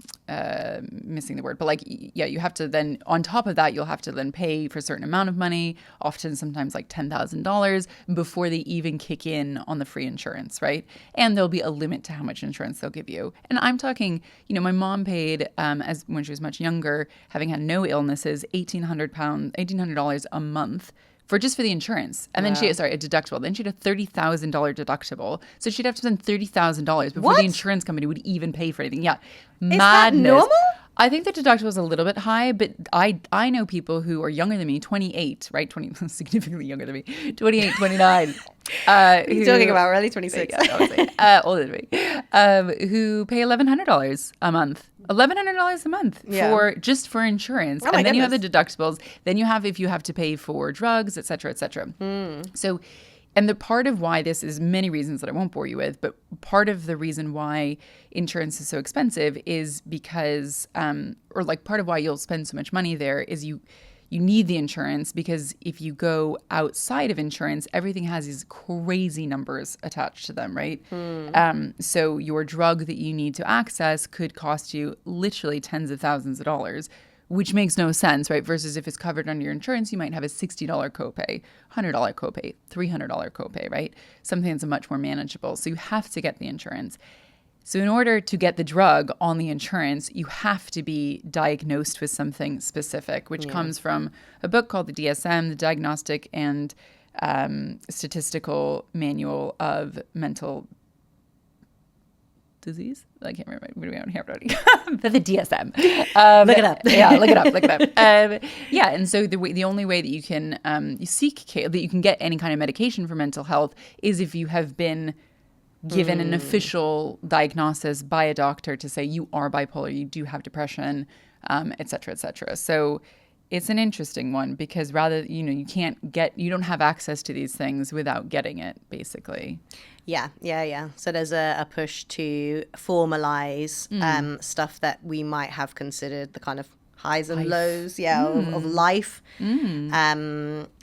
the word, but you have to then, on top of that, you'll have to then pay for a certain amount of money, often sometimes like $10,000 before they even kick in on the free insurance, right? And there'll be a limit to how much insurance they'll give you. And I'm talking, my mom paid, when she was much younger, having had no illnesses, $1,800 a month for the insurance. And then a deductible. Then she had a $30,000 deductible. So she'd have to spend $30,000 before the insurance company would even pay for anything. Yeah. Is that normal? I think the deductible is a little bit high, but I know people who are younger than me, 28, right? 20, significantly younger than me, 28, 29. You're talking about early 26. Yeah, older than me, who pay $1,100 a month. $1,100 a month for insurance. Oh my and then goodness. you have the deductibles. Then you have if you have to pay for drugs, et cetera, et cetera. So, and the part of why this is many reasons that I won't bore you with, but part of the reason why insurance is so expensive is because, or like part of why you'll spend so much money there is you need the insurance, because if you go outside of insurance, everything has these crazy numbers attached to them, right? So your drug that you need to access could cost you literally tens of thousands of dollars, which makes no sense, right? Versus if it's covered under your insurance, you might have a $60 copay, $100 copay, $300 copay, right? Something that's much more manageable. So you have to get the insurance. So in order to get the drug on the insurance, you have to be diagnosed with something specific, which comes from a book called the DSM, the Diagnostic and Statistical Manual of Mental Disease. I can't remember. What do we have here? But the DSM. Look it up. Yeah, look it up. Look it up. Yeah, and so the only way that you can you seek care, that you can get any kind of medication for mental health, is if you have been given an official diagnosis by a doctor to say you are bipolar, you do have depression, et cetera, et cetera. So it's an interesting one because you don't have access to these things without getting it, basically. Yeah. So there's a push to formalize stuff that we might have considered the kind of highs and lows, of life,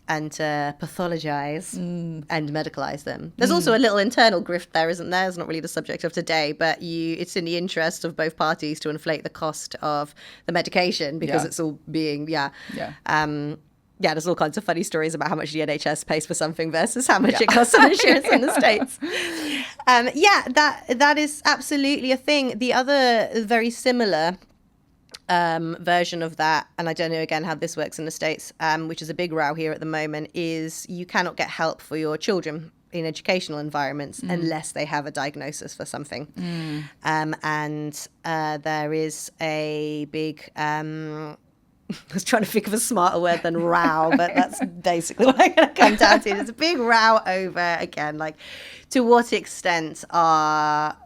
and to pathologize and medicalize them. There's also a little internal grift there, isn't there? It's not really the subject of today, but it's in the interest of both parties to inflate the cost of the medication because it's all being, there's all kinds of funny stories about how much the NHS pays for something versus how much it costs on insurance in the States. That is absolutely a thing. The other very similar version of that, and I don't know again how this works in the States, which is a big row here at the moment, is you cannot get help for your children in educational environments unless they have a diagnosis for something. And there is a big I was trying to think of a smarter word than row, but that's basically what I'm going to come down to. There's a big row over, again, like, to what extent are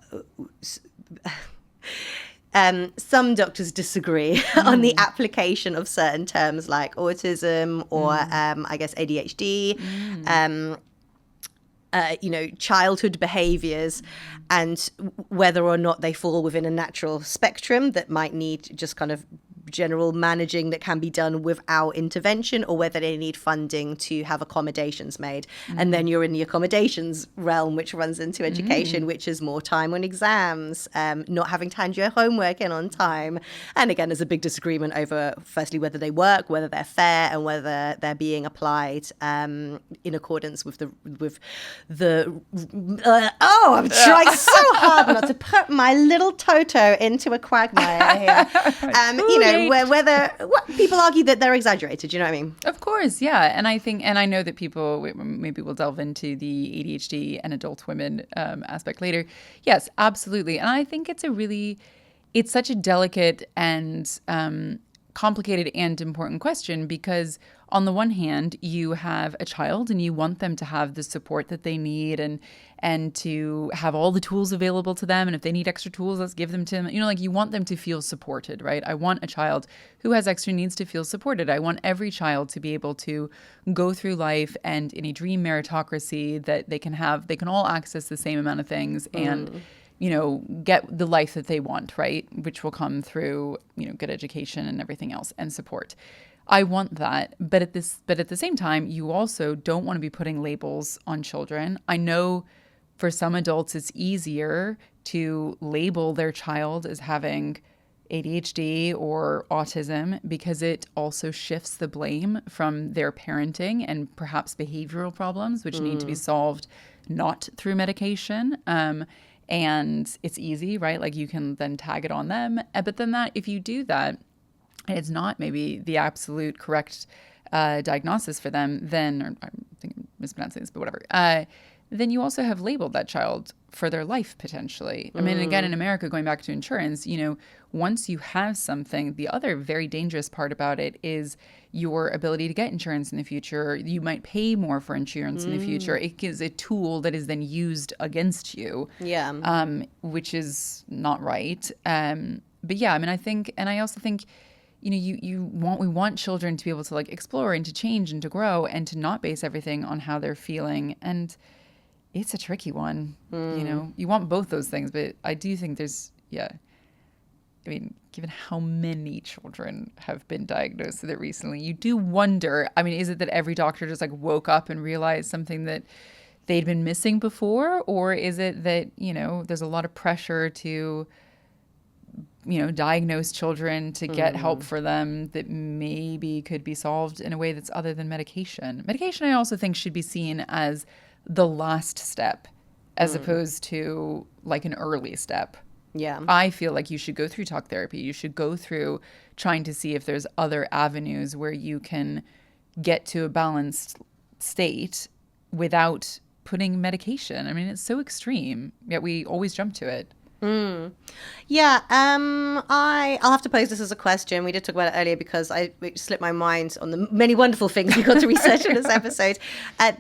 some doctors disagree on the application of certain terms like autism or, I guess, ADHD, childhood behaviors, and whether or not they fall within a natural spectrum that might need just kind of general managing that can be done without intervention, or whether they need funding to have accommodations made. And then you're in the accommodations realm, which runs into education, which is more time on exams, not having to hand your homework in on time. And again, there's a big disagreement over, firstly, whether they work, whether they're fair, and whether they're being applied in accordance with I'm trying so hard not to put my little Toto into a quagmire here. Whether people argue that they're exaggerated, you know what I mean? Of course, yeah. And I know that people, maybe we'll delve into the ADHD and adult women aspect later. Yes, absolutely. And I think it's such a delicate and complicated and important question, because on the one hand, you have a child and you want them to have the support that they need and to have all the tools available to them. And if they need extra tools, let's give them to them. You want them to feel supported, right? I want a child who has extra needs to feel supported. I want every child to be able to go through life and in a dream meritocracy that they can all access the same amount of things and get the life that they want, right? Which will come through, good education and everything else and support. I want that. But at the same time, you also don't want to be putting labels on children. I know for some adults, it's easier to label their child as having ADHD or autism because it also shifts the blame from their parenting and perhaps behavioral problems, which need to be solved not through medication. And it's easy, right? Like you can then tag it on them. But then if you do that, and it's not maybe the absolute correct diagnosis for them, then, or I think I'm mispronouncing this, but whatever, then you also have labeled that child for their life potentially. I mean, again, in America, going back to insurance, once you have something, the other very dangerous part about it is your ability to get insurance in the future. You might pay more for insurance in the future. It is a tool that is then used against you, which is not right. But yeah, I mean, I also think, we want children to be able to like explore and to change and to grow and to not base everything on how they're feeling. And it's a tricky one. You want both those things, but I do think I mean, given how many children have been diagnosed with it recently, you do wonder, I mean, is it that every doctor just like woke up and realized something that they'd been missing before? Or is it that, there's a lot of pressure to, diagnose children to get help for them that maybe could be solved in a way that's other than medication? Medication, I also think, should be seen as the last step as opposed to like an early step. Yeah. I feel like you should go through talk therapy. You should go through trying to see if there's other avenues where you can get to a balanced state without putting medication. I mean, it's so extreme, yet we always jump to it. Yeah, I'll have to pose this as a question. We did talk about it earlier because it slipped my mind on the many wonderful things we got to research in this episode.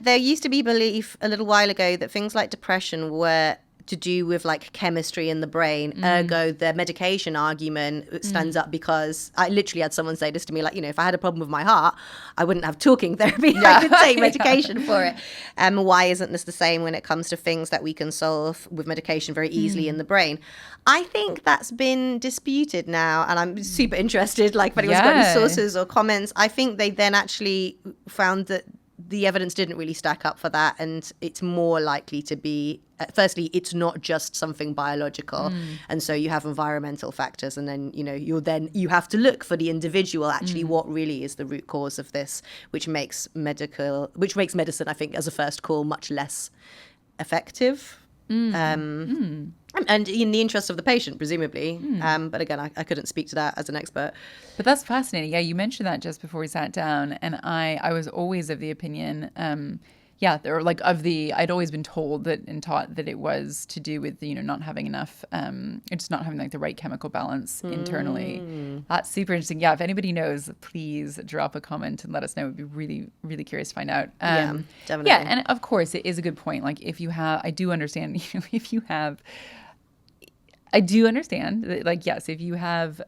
There used to be belief a little while ago that things like depression were to do with like chemistry in the brain. Ergo, the medication argument stands up because I literally had someone say this to me, like, if I had a problem with my heart, I wouldn't have talking therapy. I could take medication for it. Why isn't this the same when it comes to things that we can solve with medication very easily in the brain? I think that's been disputed now, and I'm super interested, like, if anyone's got any sources or comments. I think they then actually found that the evidence didn't really stack up for that, and it's more likely to be, firstly, it's not just something biological, and so you have environmental factors, and then you have to look for the individual, actually what really is the root cause of this, which makes medicine, I think, as a first call, much less effective. And in the interest of the patient, presumably. But again, I couldn't speak to that as an expert. But that's fascinating. Yeah, you mentioned that just before we sat down. And I was always of the opinion, I'd always been told that and taught that it was to do with, not having enough, just not having like the right chemical balance internally. That's super interesting. Yeah, if anybody knows, please drop a comment and let us know. We'd be really, really curious to find out. Yeah, definitely. Yeah, and of course, it is a good point. Like I do understand, I do understand that, like, yes, if you have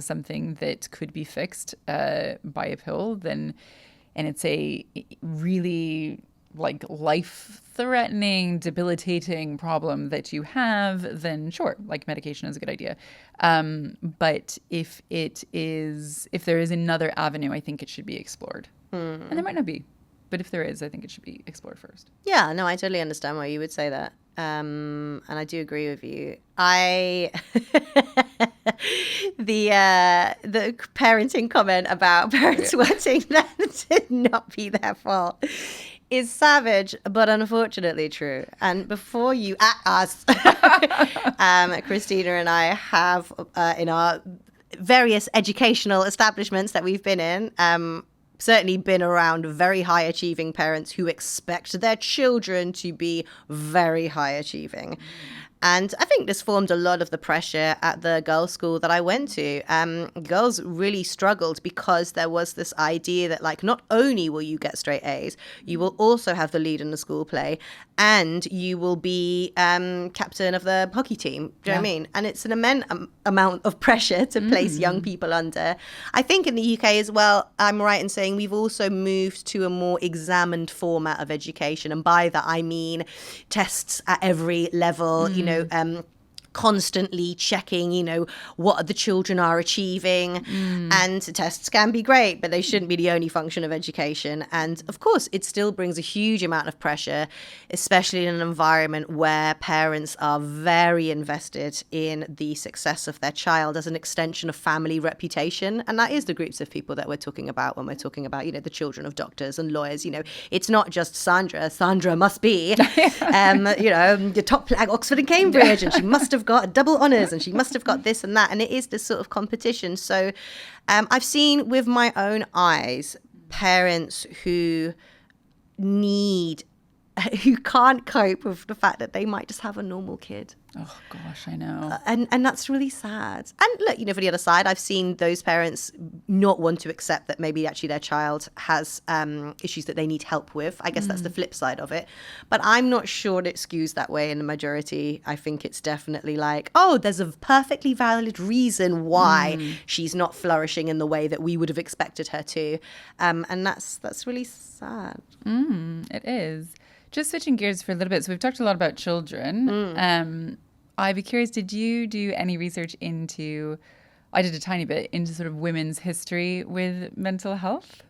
something that could be fixed by a pill, then, and it's a really like life-threatening, debilitating problem that you have, then sure, like medication is a good idea. But if there is another avenue, I think it should be explored. And there might not be, but if there is, I think it should be explored first. Yeah, no, I totally understand why you would say that. And I do agree with you. The parenting comment about parents wanting that to not be their fault is savage, but unfortunately true. And before you at us, Christina and I have in our various educational establishments that we've been in, certainly been around very high achieving parents who expect their children to be very high achieving. And I think this formed a lot of the pressure at the girls' school that I went to. Girls really struggled because there was this idea that, like, not only will you get straight A's, you will also have the lead in the school play, and you will be captain of the hockey team. Do you know what I mean? And it's an immense amount of pressure to place young people under. I think in the UK as well, I'm right in saying we've also moved to a more examined format of education. And by that, I mean tests at every level, constantly checking, what the children are achieving. And tests can be great, but they shouldn't be the only function of education. And of course, it still brings a huge amount of pressure, especially in an environment where parents are very invested in the success of their child as an extension of family reputation. And that is the groups of people that we're talking about when we're talking about, the children of doctors and lawyers. It's not just Sandra. Sandra must be, the top flag Oxford and Cambridge, and she must have got double honours, and she must have got this and that. And it is this sort of competition. So I've seen with my own eyes parents who need who can't cope with the fact that they might just have a normal kid. Oh gosh, I know. And that's really sad. And look, for the other side, I've seen those parents not want to accept that maybe actually their child has issues that they need help with. I guess that's the flip side of it. But I'm not sure it skews that way in the majority. I think it's definitely like, oh, there's a perfectly valid reason why she's not flourishing in the way that we would have expected her to. And that's really sad. It is. Just switching gears for a little bit. So we've talked a lot about children. I'd be curious, did you do any research into, I did a tiny bit, into sort of women's history with mental health?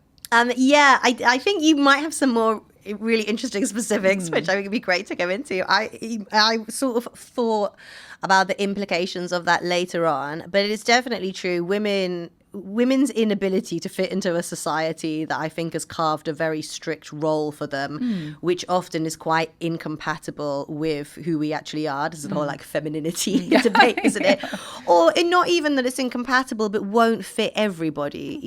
Yeah, I think you might have some more really interesting specifics, which I think would be great to go into. I sort of thought about the implications of that later on, but it is definitely true. Women's inability to fit into a society that I think has carved a very strict role for them, which often is quite incompatible with who we actually are. This is the whole like femininity debate, isn't it? Or not even that it's incompatible, but won't fit everybody.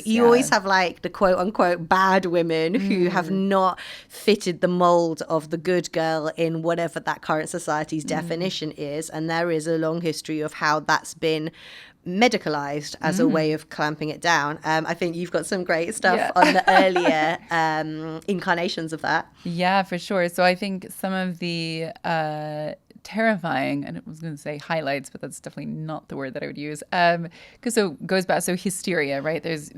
You always have like the quote unquote bad women who have not fitted the mold of the good girl in whatever that current society's definition is. And there is a long history of how that's been medicalized as a way of clamping it down. I think you've got some great stuff on the earlier incarnations of that. Yeah, for sure. So I think some of the terrifying, and I was going to say highlights, but that's definitely not the word that I would use. Because goes back, so hysteria, right? There's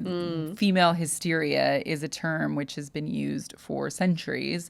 female hysteria is a term which has been used for centuries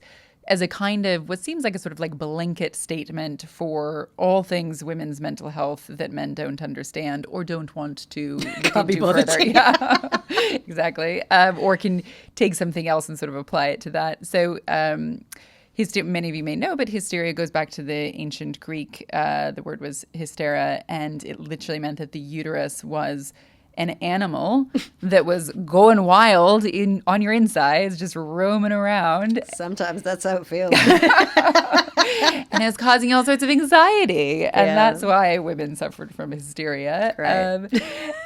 as a kind of what seems like a sort of like blanket statement for all things women's mental health that men don't understand or don't want to look into further. Yeah, exactly. Or can take something else and sort of apply it to that. So many of you may know, but hysteria goes back to the ancient Greek. The word was hystera, and it literally meant that the uterus was an animal that was going wild on your insides, just roaming around. Sometimes that's how it feels. And it was causing all sorts of anxiety. And that's why women suffered from hysteria. Right.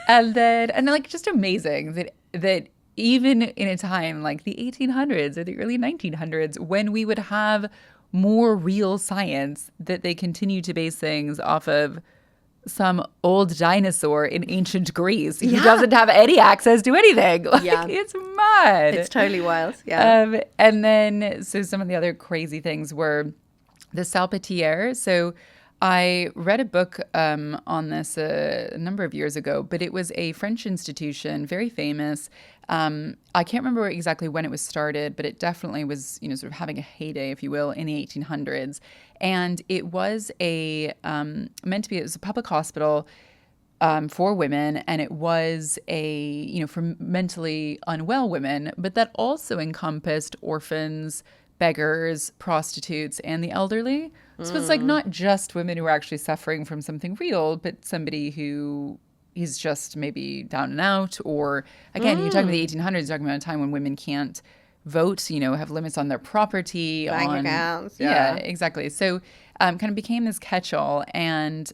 And then like just amazing that even in a time like the 1800s or the early 1900s, when we would have more real science, that they continue to base things off of some old dinosaur in ancient Greece who doesn't have any access to anything. It's mad. It's totally wild. Yeah. And then, so some of the other crazy things were the salpêtrière. So I read a book on this a number of years ago, but it was a French institution, very famous. I can't remember exactly when it was started, but it definitely was, sort of having a heyday, if you will, in the 1800s. And it was it was a public hospital for women, and it was for mentally unwell women, but that also encompassed orphans, beggars, prostitutes, and the elderly. So it's like not just women who are actually suffering from something real, but somebody who is just maybe down and out. Or again, you're talking about the 1800s, you're talking about a time when women can't vote, have limits on their property, bank accounts. Yeah, exactly. So kind of became this catch-all and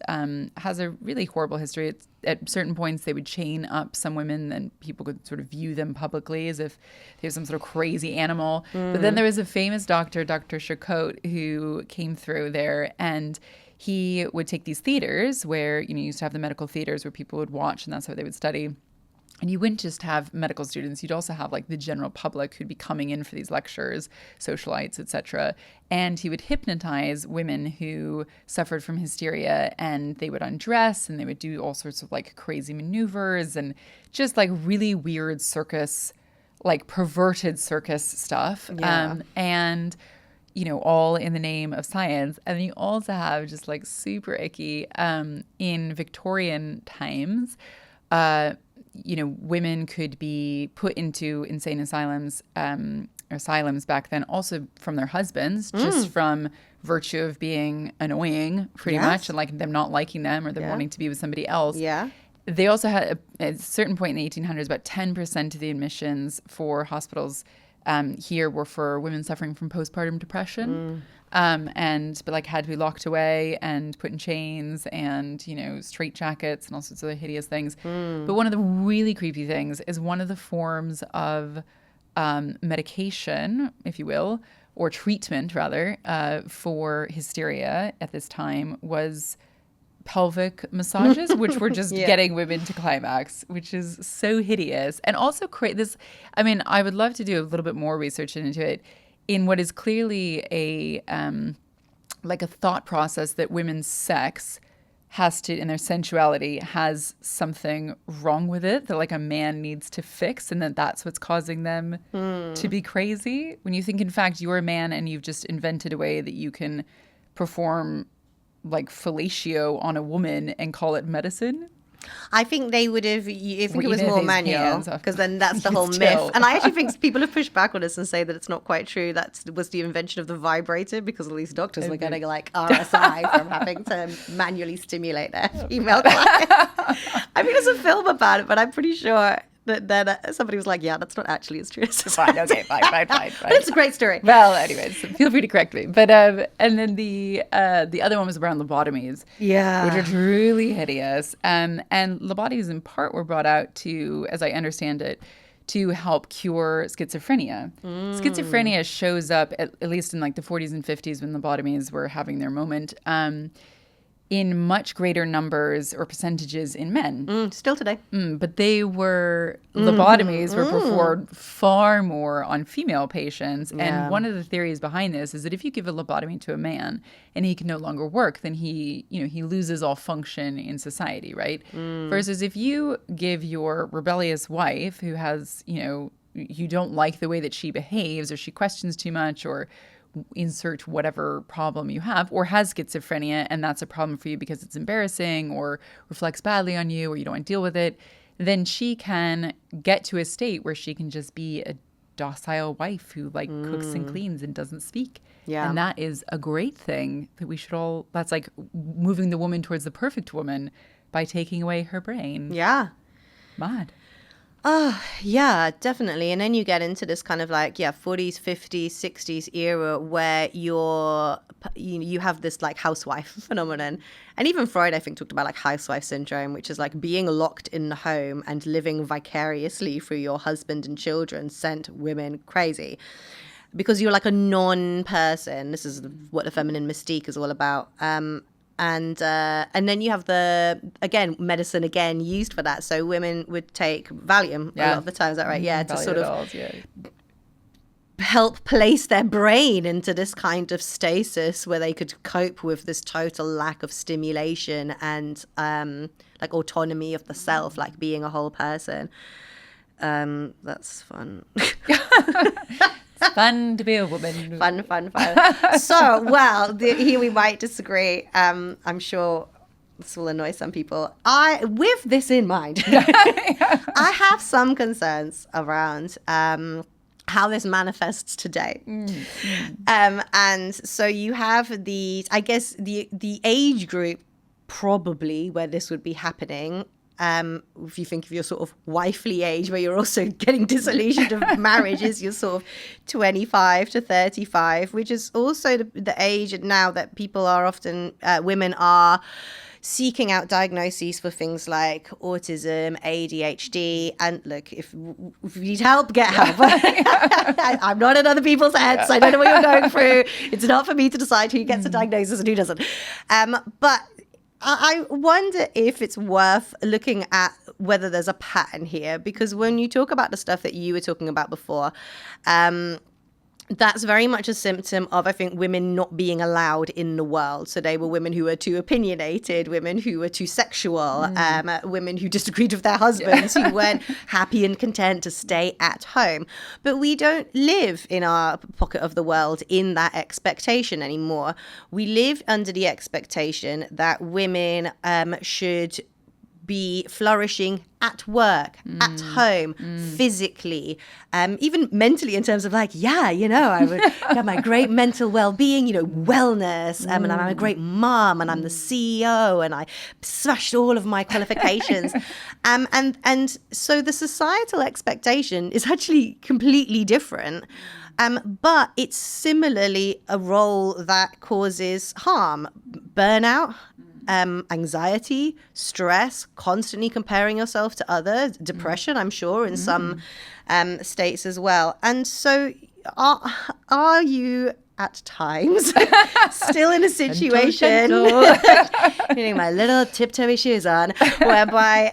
has a really horrible history. At certain points, they would chain up some women and people could sort of view them publicly as if they were some sort of crazy animal. But then there was a famous doctor, Dr. Charcot, who came through there, and he would take these theaters where, you used to have the medical theaters where people would watch, and that's how they would study. And you wouldn't just have medical students, you'd also have like the general public who'd be coming in for these lectures, socialites, etc. And he would hypnotize women who suffered from hysteria, and they would undress and they would do all sorts of like crazy maneuvers and just like really weird circus, like perverted circus stuff. Yeah. And all in the name of science. And then you also have just like super icky in Victorian times, women could be put into insane asylums, or asylums back then, also from their husbands, just from virtue of being annoying, pretty much, and like them not liking them or them wanting to be with somebody else. Yeah. They also had, at a certain point in the 1800s, about 10% of the admissions for hospitals here were for women suffering from postpartum depression. But like had to be locked away and put in chains and, straight jackets and all sorts of other hideous things. But one of the really creepy things is one of the forms of medication, if you will, or treatment rather, for hysteria at this time was pelvic massages, which were just getting women to climax, which is so hideous. And also create this, I mean, I would love to do a little bit more research into it in what is clearly a like a thought process that women's sex has to, in their sensuality, has something wrong with it that like a man needs to fix, and that's what's causing them to be crazy. When you think, in fact, you're a man and you've just invented a way that you can perform like fellatio on a woman and call it medicine. I think they would have, I think it was more manual, because then that's the whole myth. And I actually think people have pushed back on this and say that it's not quite true. That was the invention of the vibrator, because all these doctors were getting like RSI from having to manually stimulate their female clients. I mean, there's a film about it, but I'm pretty sure that then somebody was like, yeah, that's not actually as true as fine. Okay, fine. But it's a great story. Well, anyways, feel free to correct me. But and then the other one was around lobotomies, which are truly hideous. And lobotomies in part were brought out to, as I understand it, to help cure schizophrenia. Schizophrenia shows up at least in like the 40s and 50s when lobotomies were having their moment. In much greater numbers or percentages in men. Still today. But lobotomies were performed far more on female patients. Yeah. And one of the theories behind this is that if you give a lobotomy to a man and he can no longer work, then he loses all function in society, right? Versus if you give your rebellious wife who has, you don't like the way that she behaves, or she questions too much, or insert whatever problem you have, or has schizophrenia, and that's a problem for you because it's embarrassing or reflects badly on you, or you don't want to deal with it, then she can get to a state where she can just be a docile wife who like cooks and cleans and doesn't speak. Yeah. And that is a great thing that we should all, that's like moving the woman towards the perfect woman by taking away her brain. Yeah. Mad. Oh, yeah, definitely. And then you get into this kind of like, 40s, 50s, 60s era where you have this like housewife phenomenon. And even Freud, I think, talked about like housewife syndrome, which is like being locked in the home and living vicariously through your husband and children sent women crazy. Because you're like a non-person. This is what the feminine mystique is all about. And then you have medicine used for that. So women would take Valium a lot of the time. Is that right? Yeah, to sort of help place their brain into this kind of stasis where they could cope with this total lack of stimulation and like autonomy of the self, like being a whole person. That's fun. It's fun to be a woman. Fun. So, well, here we might disagree. I'm sure this will annoy some people. With this in mind, I have some concerns around how this manifests today. And so you have the age group probably where this would be happening. If you think of your sort of wifely age where you're also getting disillusioned of marriage, is your sort of 25 to 35, which is also the age now that people are often, women are seeking out diagnoses for things like autism, ADHD, and look, if you need help, get help. I'm not in other people's heads. I don't know what you're going through. It's not for me to decide who gets a diagnosis and who doesn't. But I wonder if it's worth looking at whether there's a pattern here, because when you talk about the stuff that you were talking about before, that's very much a symptom of, I think, women not being allowed in the world. So they were women who were too opinionated, women who were too sexual, women who disagreed with their husbands, who weren't happy and content to stay at home. But we don't live in our pocket of the world in that expectation anymore. We live under the expectation that women should be flourishing at work, at home, physically, even mentally, in terms of like, I would have my great mental well-being, wellness, and I'm a great mom, and I'm the CEO, and I smashed all of my qualifications. And so the societal expectation is actually completely different. But it's similarly a role that causes harm, burnout, anxiety, stress, constantly comparing yourself to others, depression, I'm sure, in some states as well. And so are you at times still in a situation, getting my little tiptoey shoes on, whereby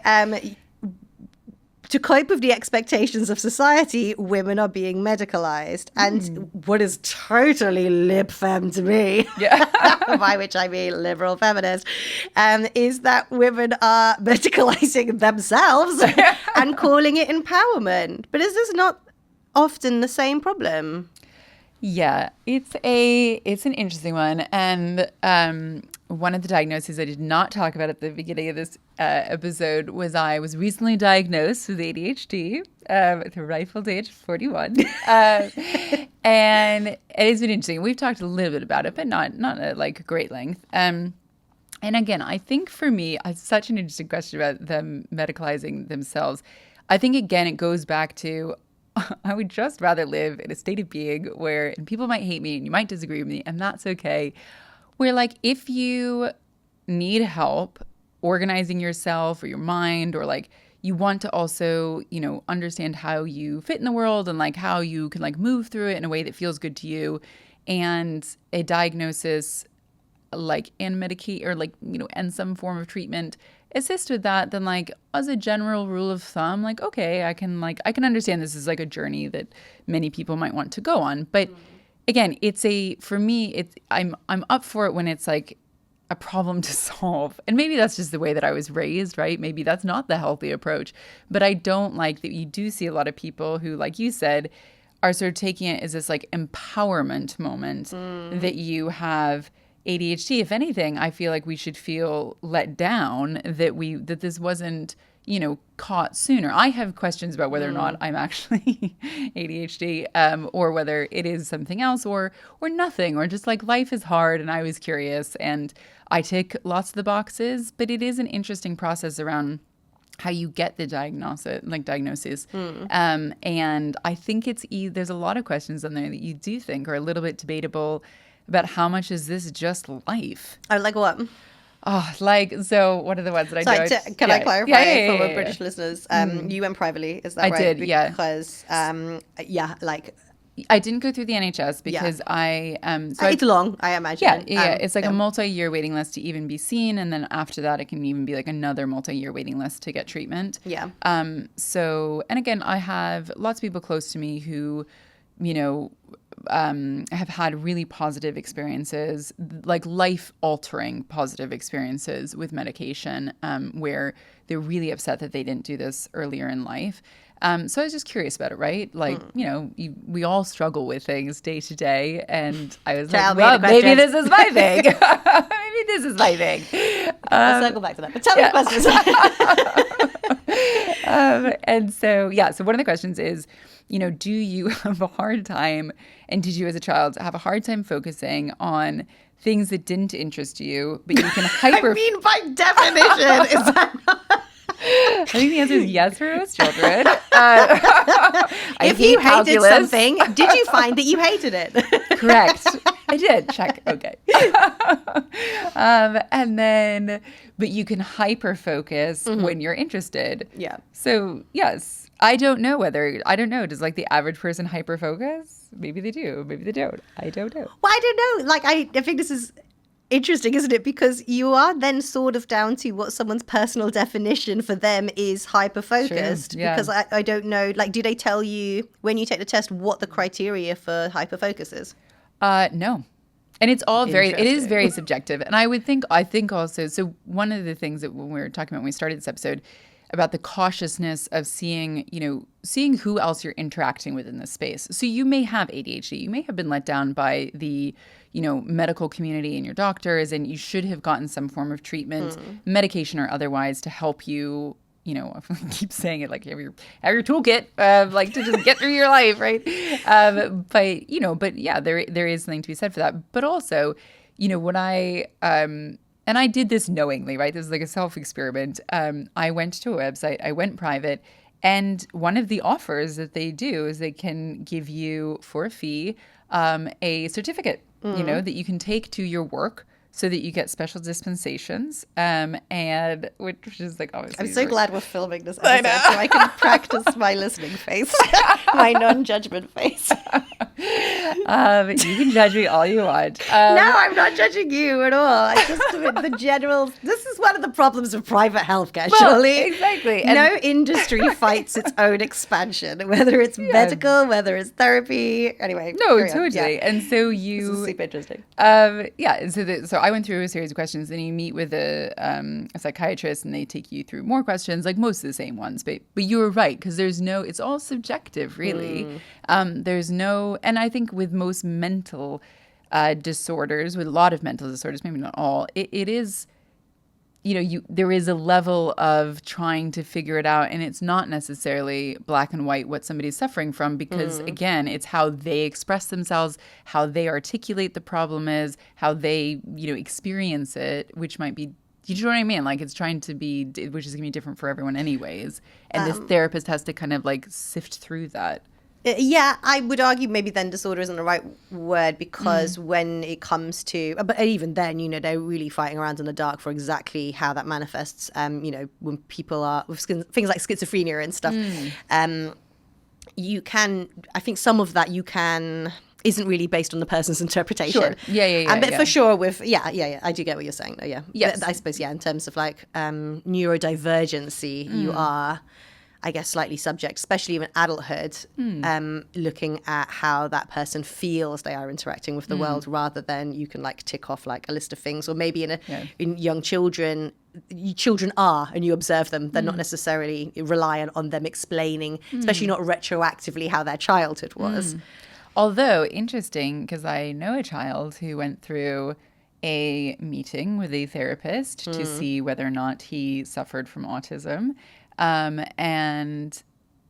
to cope with the expectations of society, women are being medicalized. And what is totally lib fem to me, by which I mean liberal feminist, is that women are medicalizing themselves and calling it empowerment. But is this not often the same problem? Yeah, it's an interesting one. And one of the diagnoses I did not talk about at the beginning of this episode was I was recently diagnosed with ADHD at the rightful age of 41. And it's been interesting. We've talked a little bit about it, but not at like great length. And again, I think for me, it's such an interesting question about them medicalizing themselves. I think, again, it goes back to I would just rather live in a state of being where, and people might hate me and you might disagree with me, and that's okay, where like if you need help organizing yourself or your mind, or like you want to also, you know, understand how you fit in the world and like how you can like move through it in a way that feels good to you, and a diagnosis like and medicate or like, you know, and some form of treatment assist with that, then like as a general rule of thumb, like, okay, I can understand this is like a journey that many people might want to go on. But again, for me, I'm up for it when it's like a problem to solve. And maybe that's just the way that I was raised, right? Maybe that's not the healthy approach. But I don't like that you do see a lot of people who, like you said, are sort of taking it as this like empowerment moment that you have ADHD. If anything, I feel like we should feel let down that this wasn't, you know, caught sooner. I have questions about whether or not I'm actually ADHD, or whether it is something else, or nothing, or just like life is hard and I was curious and I tick lots of the boxes. But it is an interesting process around how you get the diagnosis. And I think there's a lot of questions on there that you do think are a little bit debatable about how much is this just life? Oh, like what? Oh, like, so what are the ones that I do? Can I clarify for our British listeners? You went privately, is that right? I did, yeah. Because, like... I didn't go through the NHS because it's long, I imagine. Yeah, it's like a multi-year waiting list to even be seen. And then after that, it can even be like another multi-year waiting list to get treatment. Yeah. So, and again, I have lots of people close to me who, you know, have had really positive experiences, like life-altering positive experiences with medication, where they're really upset that they didn't do this earlier in life. So I was just curious about it, right? Like, you know, we all struggle with things day to day, and I was like, well, maybe this is my thing. Maybe this is my thing. I'll circle back to that. But tell me questions. And so, so one of the questions is, you know, do you have a hard time, and did you as a child have a hard time focusing on things that didn't interest you, but you can hyper... I mean, by definition, is that not... I think the answer is yes for most children. If you hated something, did you find that you hated it? Correct. I did. Check. Okay. And then, but you can hyper focus when you're interested. Yeah. So yes. I don't know. Does like the average person hyper focus? Maybe they do. Maybe they don't. I don't know. Well, I don't know. Like, I think this is interesting, isn't it? Because you are then sort of down to what someone's personal definition for them is hyper-focused. Yeah. Because I don't know, like, do they tell you when you take the test what the criteria for hyper-focus is? No. And it's all it is very subjective. And I think also, so one of the things that when we were talking about when we started this episode about the cautiousness of seeing who else you're interacting with in this space. So you may have ADHD. You may have been let down by the, you know, medical community and your doctors, and you should have gotten some form of treatment, medication or otherwise, to help you, you know, I keep saying it, like have your toolkit, like to just get through your life, right? But, you know, but yeah, there is something to be said for that. But also, you know, when and I did this knowingly, right? This is like a self-experiment. I went to a website, I went private, and one of the offers that they do is they can give you, for a fee, a certificate, you know, that you can take to your work so that you get special dispensations, and which is like obviously. I'm so glad we're filming this episode so I can practice my listening face, my non-judgment face. You can judge me all you want. No, I'm not judging you at all. I just the general. This is one of the problems of private healthcare. Surely, exactly. No industry fights its own expansion, whether it's medical, whether it's therapy. Anyway, no, totally. Yeah. And so this is super interesting. So I went through a series of questions, and you meet with a psychiatrist, and they take you through more questions, like most of the same ones. But you were right, because it's all subjective, really. There's no, and I think with most mental disorders, with a lot of mental disorders, maybe not all, it is, there is a level of trying to figure it out, and it's not necessarily black and white what somebody's suffering from, because again, it's how they express themselves, how they articulate the problem is, how they, experience it, which might be, you know what I mean? Like, it's trying to be, which is going to be different for everyone anyways. And this therapist has to kind of like sift through that. Yeah, I would argue maybe then disorder isn't the right word, because when it comes to, but even then, they're really fighting around in the dark for exactly how that manifests. When people are with things like schizophrenia and stuff, I think some of that isn't really based on the person's interpretation. Sure. Yeah. But for sure I do get what you're saying though, yeah. Yes. I suppose, in terms of like neurodivergency, you are, I guess, slightly subject, especially in adulthood, looking at how that person feels they are interacting with the world, rather than you can like tick off like a list of things. Or maybe in young children are, and you observe them, they're not necessarily reliant on them explaining, especially not retroactively, how their childhood was. Although interesting, because I know a child who went through a meeting with a therapist to see whether or not he suffered from autism. And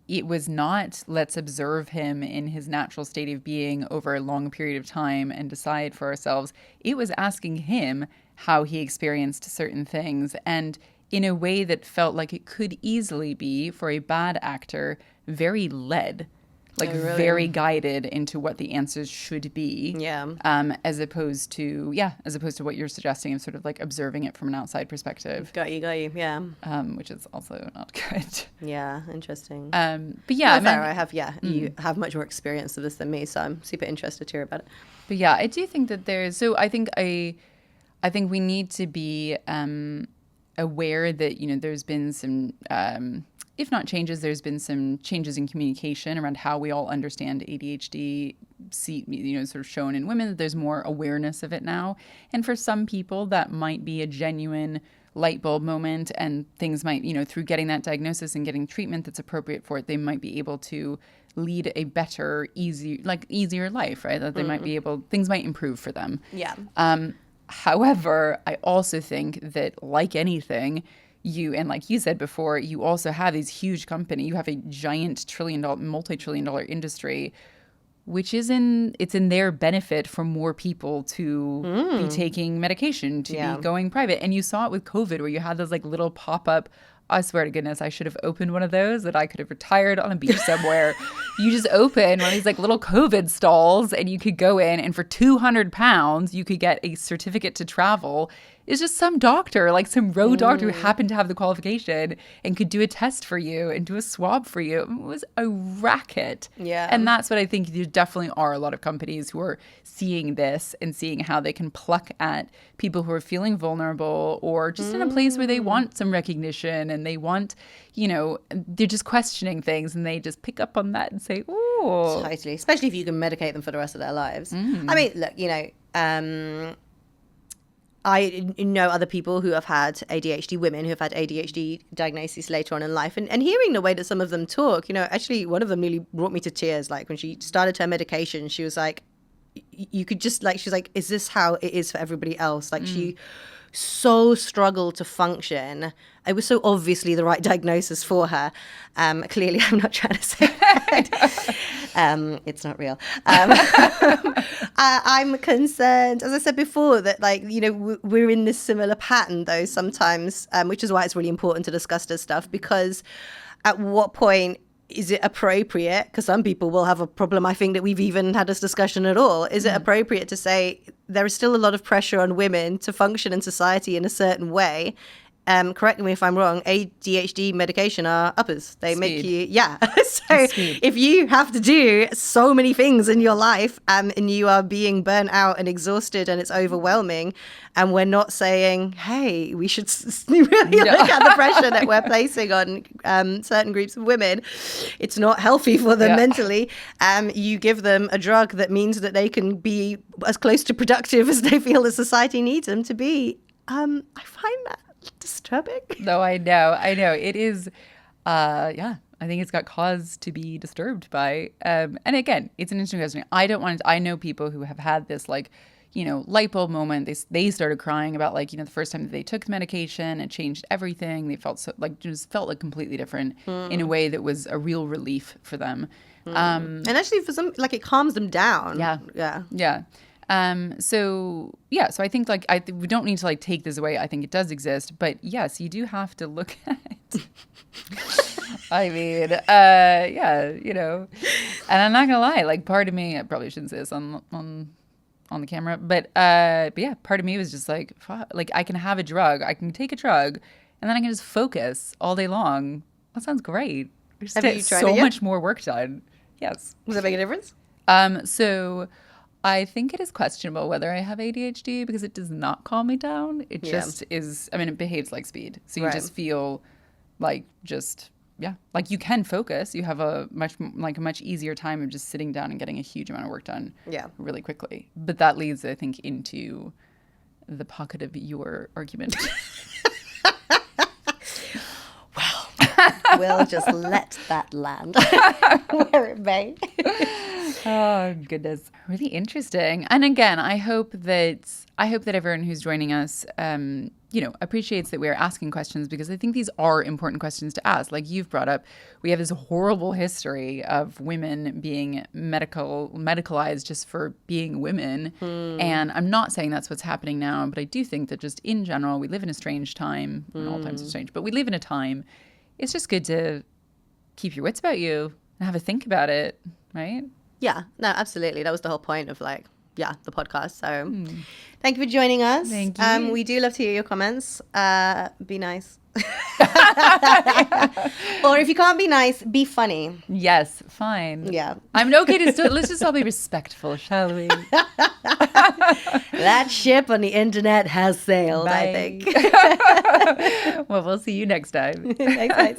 it was not, let's observe him in his natural state of being over a long period of time and decide for ourselves. It was asking him how he experienced certain things, and in a way that felt like it could easily be, for a bad actor, very led. Like very guided into what the answers should be. Yeah. As opposed to what you're suggesting of sort of like observing it from an outside perspective. Got you. Yeah. Which is also not good. Yeah. Interesting. But yeah, you have much more experience of this than me, so I'm super interested to hear about it. But yeah, I do think that I think we need to be aware that, there's been some, if not changes, there's been some changes in communication around how we all understand ADHD, sort of shown in women, that there's more awareness of it now. And for some people, that might be a genuine light bulb moment, and things might, through getting that diagnosis and getting treatment that's appropriate for it, they might be able to lead a better, easier life, right? That they might be things might improve for them. Yeah. However, I also think that, like anything, and like you said before, you also have these huge company. You have a giant multi-trillion-dollar industry, which it's in their benefit for more people to be taking medication, to be going private. And you saw it with COVID, where you had those like little pop-up, I swear to goodness, I should have opened one of those, that I could have retired on a beach somewhere. You just open one of these like little COVID stalls, and you could go in, and for £200, you could get a certificate to travel. It's just some doctor, like some road doctor who happened to have the qualification and could do a test for you and do a swab for you. It was a racket. Yeah. And that's what I think. There definitely are a lot of companies who are seeing this and seeing how they can pluck at people who are feeling vulnerable, or just in a place where they want some recognition, and they want, they're just questioning things, and they just pick up on that and say, ooh. Totally. Especially if you can medicate them for the rest of their lives. I mean, look, I know other people who have had ADHD, women who have had ADHD diagnoses later on in life. And hearing the way that some of them talk, actually one of them nearly brought me to tears. Like when she started her medication, she was like, you could just like, she's like, is this how it is for everybody else? Like she so struggled to function. It was so obviously the right diagnosis for her. Clearly, I'm not trying to say that. It's not real. I'm concerned, as I said before, that we're in this similar pattern though sometimes, which is why it's really important to discuss this stuff, because at what point is it appropriate? Because some people will have a problem, I think, that we've even had this discussion at all. Is it appropriate to say there is still a lot of pressure on women to function in society in a certain way? correct me if I'm wrong, ADHD medication are uppers. They make Speed. you, yeah. So if you have to do so many things in your life and you are being burnt out and exhausted and it's overwhelming, and we're not saying, hey, we should really look at the pressure that we're placing on certain groups of women. It's not healthy for them mentally. You give them a drug that means that they can be as close to productive as they feel that society needs them to be. I find that disturbing. No, I know. It is, I think it's got cause to be disturbed by. And again, it's an interesting question. I know people who have had this like, light bulb moment. They started crying about like, the first time that they took medication, it changed everything. They felt just felt like completely different in a way that was a real relief for them. And actually for some, like it calms them down. Yeah. So I think like we don't need to like take this away. I think it does exist, but yes, you do have to look at it. I mean, and I'm not gonna lie, like part of me, I probably shouldn't say this on the camera, but yeah, part of me was just like, like I can have a drug, I can take a drug, and then I can just focus all day long. That sounds great. Have you tried so it yet? much more work done. Yes. Does that make a difference? So I think it is questionable whether I have ADHD because it does not calm me down. It just is, I mean, it behaves like speed. So you just feel like like you can focus. You have a much easier time of just sitting down and getting a huge amount of work done really quickly. But that leads, I think, into the pocket of your argument. We'll just let that land where it may. Oh, goodness. Really interesting. And again, I hope that everyone who's joining us, appreciates that we're asking questions because I think these are important questions to ask. Like you've brought up, we have this horrible history of women being medicalized just for being women. And I'm not saying that's what's happening now, but I do think that just in general, we live in a strange time. And all times are strange, but we live in a time. It's just good to keep your wits about you and have a think about it, right? Yeah, no, absolutely. That was the whole point of the podcast. So thank you for joining us. Thank you. We do love to hear your comments. Be nice. Or if you can't be nice, be funny. Yes, fine. Yeah. I'm okay to still, let's just all be respectful, shall we? That ship on the internet has sailed, Bye. I think. Well, we'll see you next time. Thanks, guys.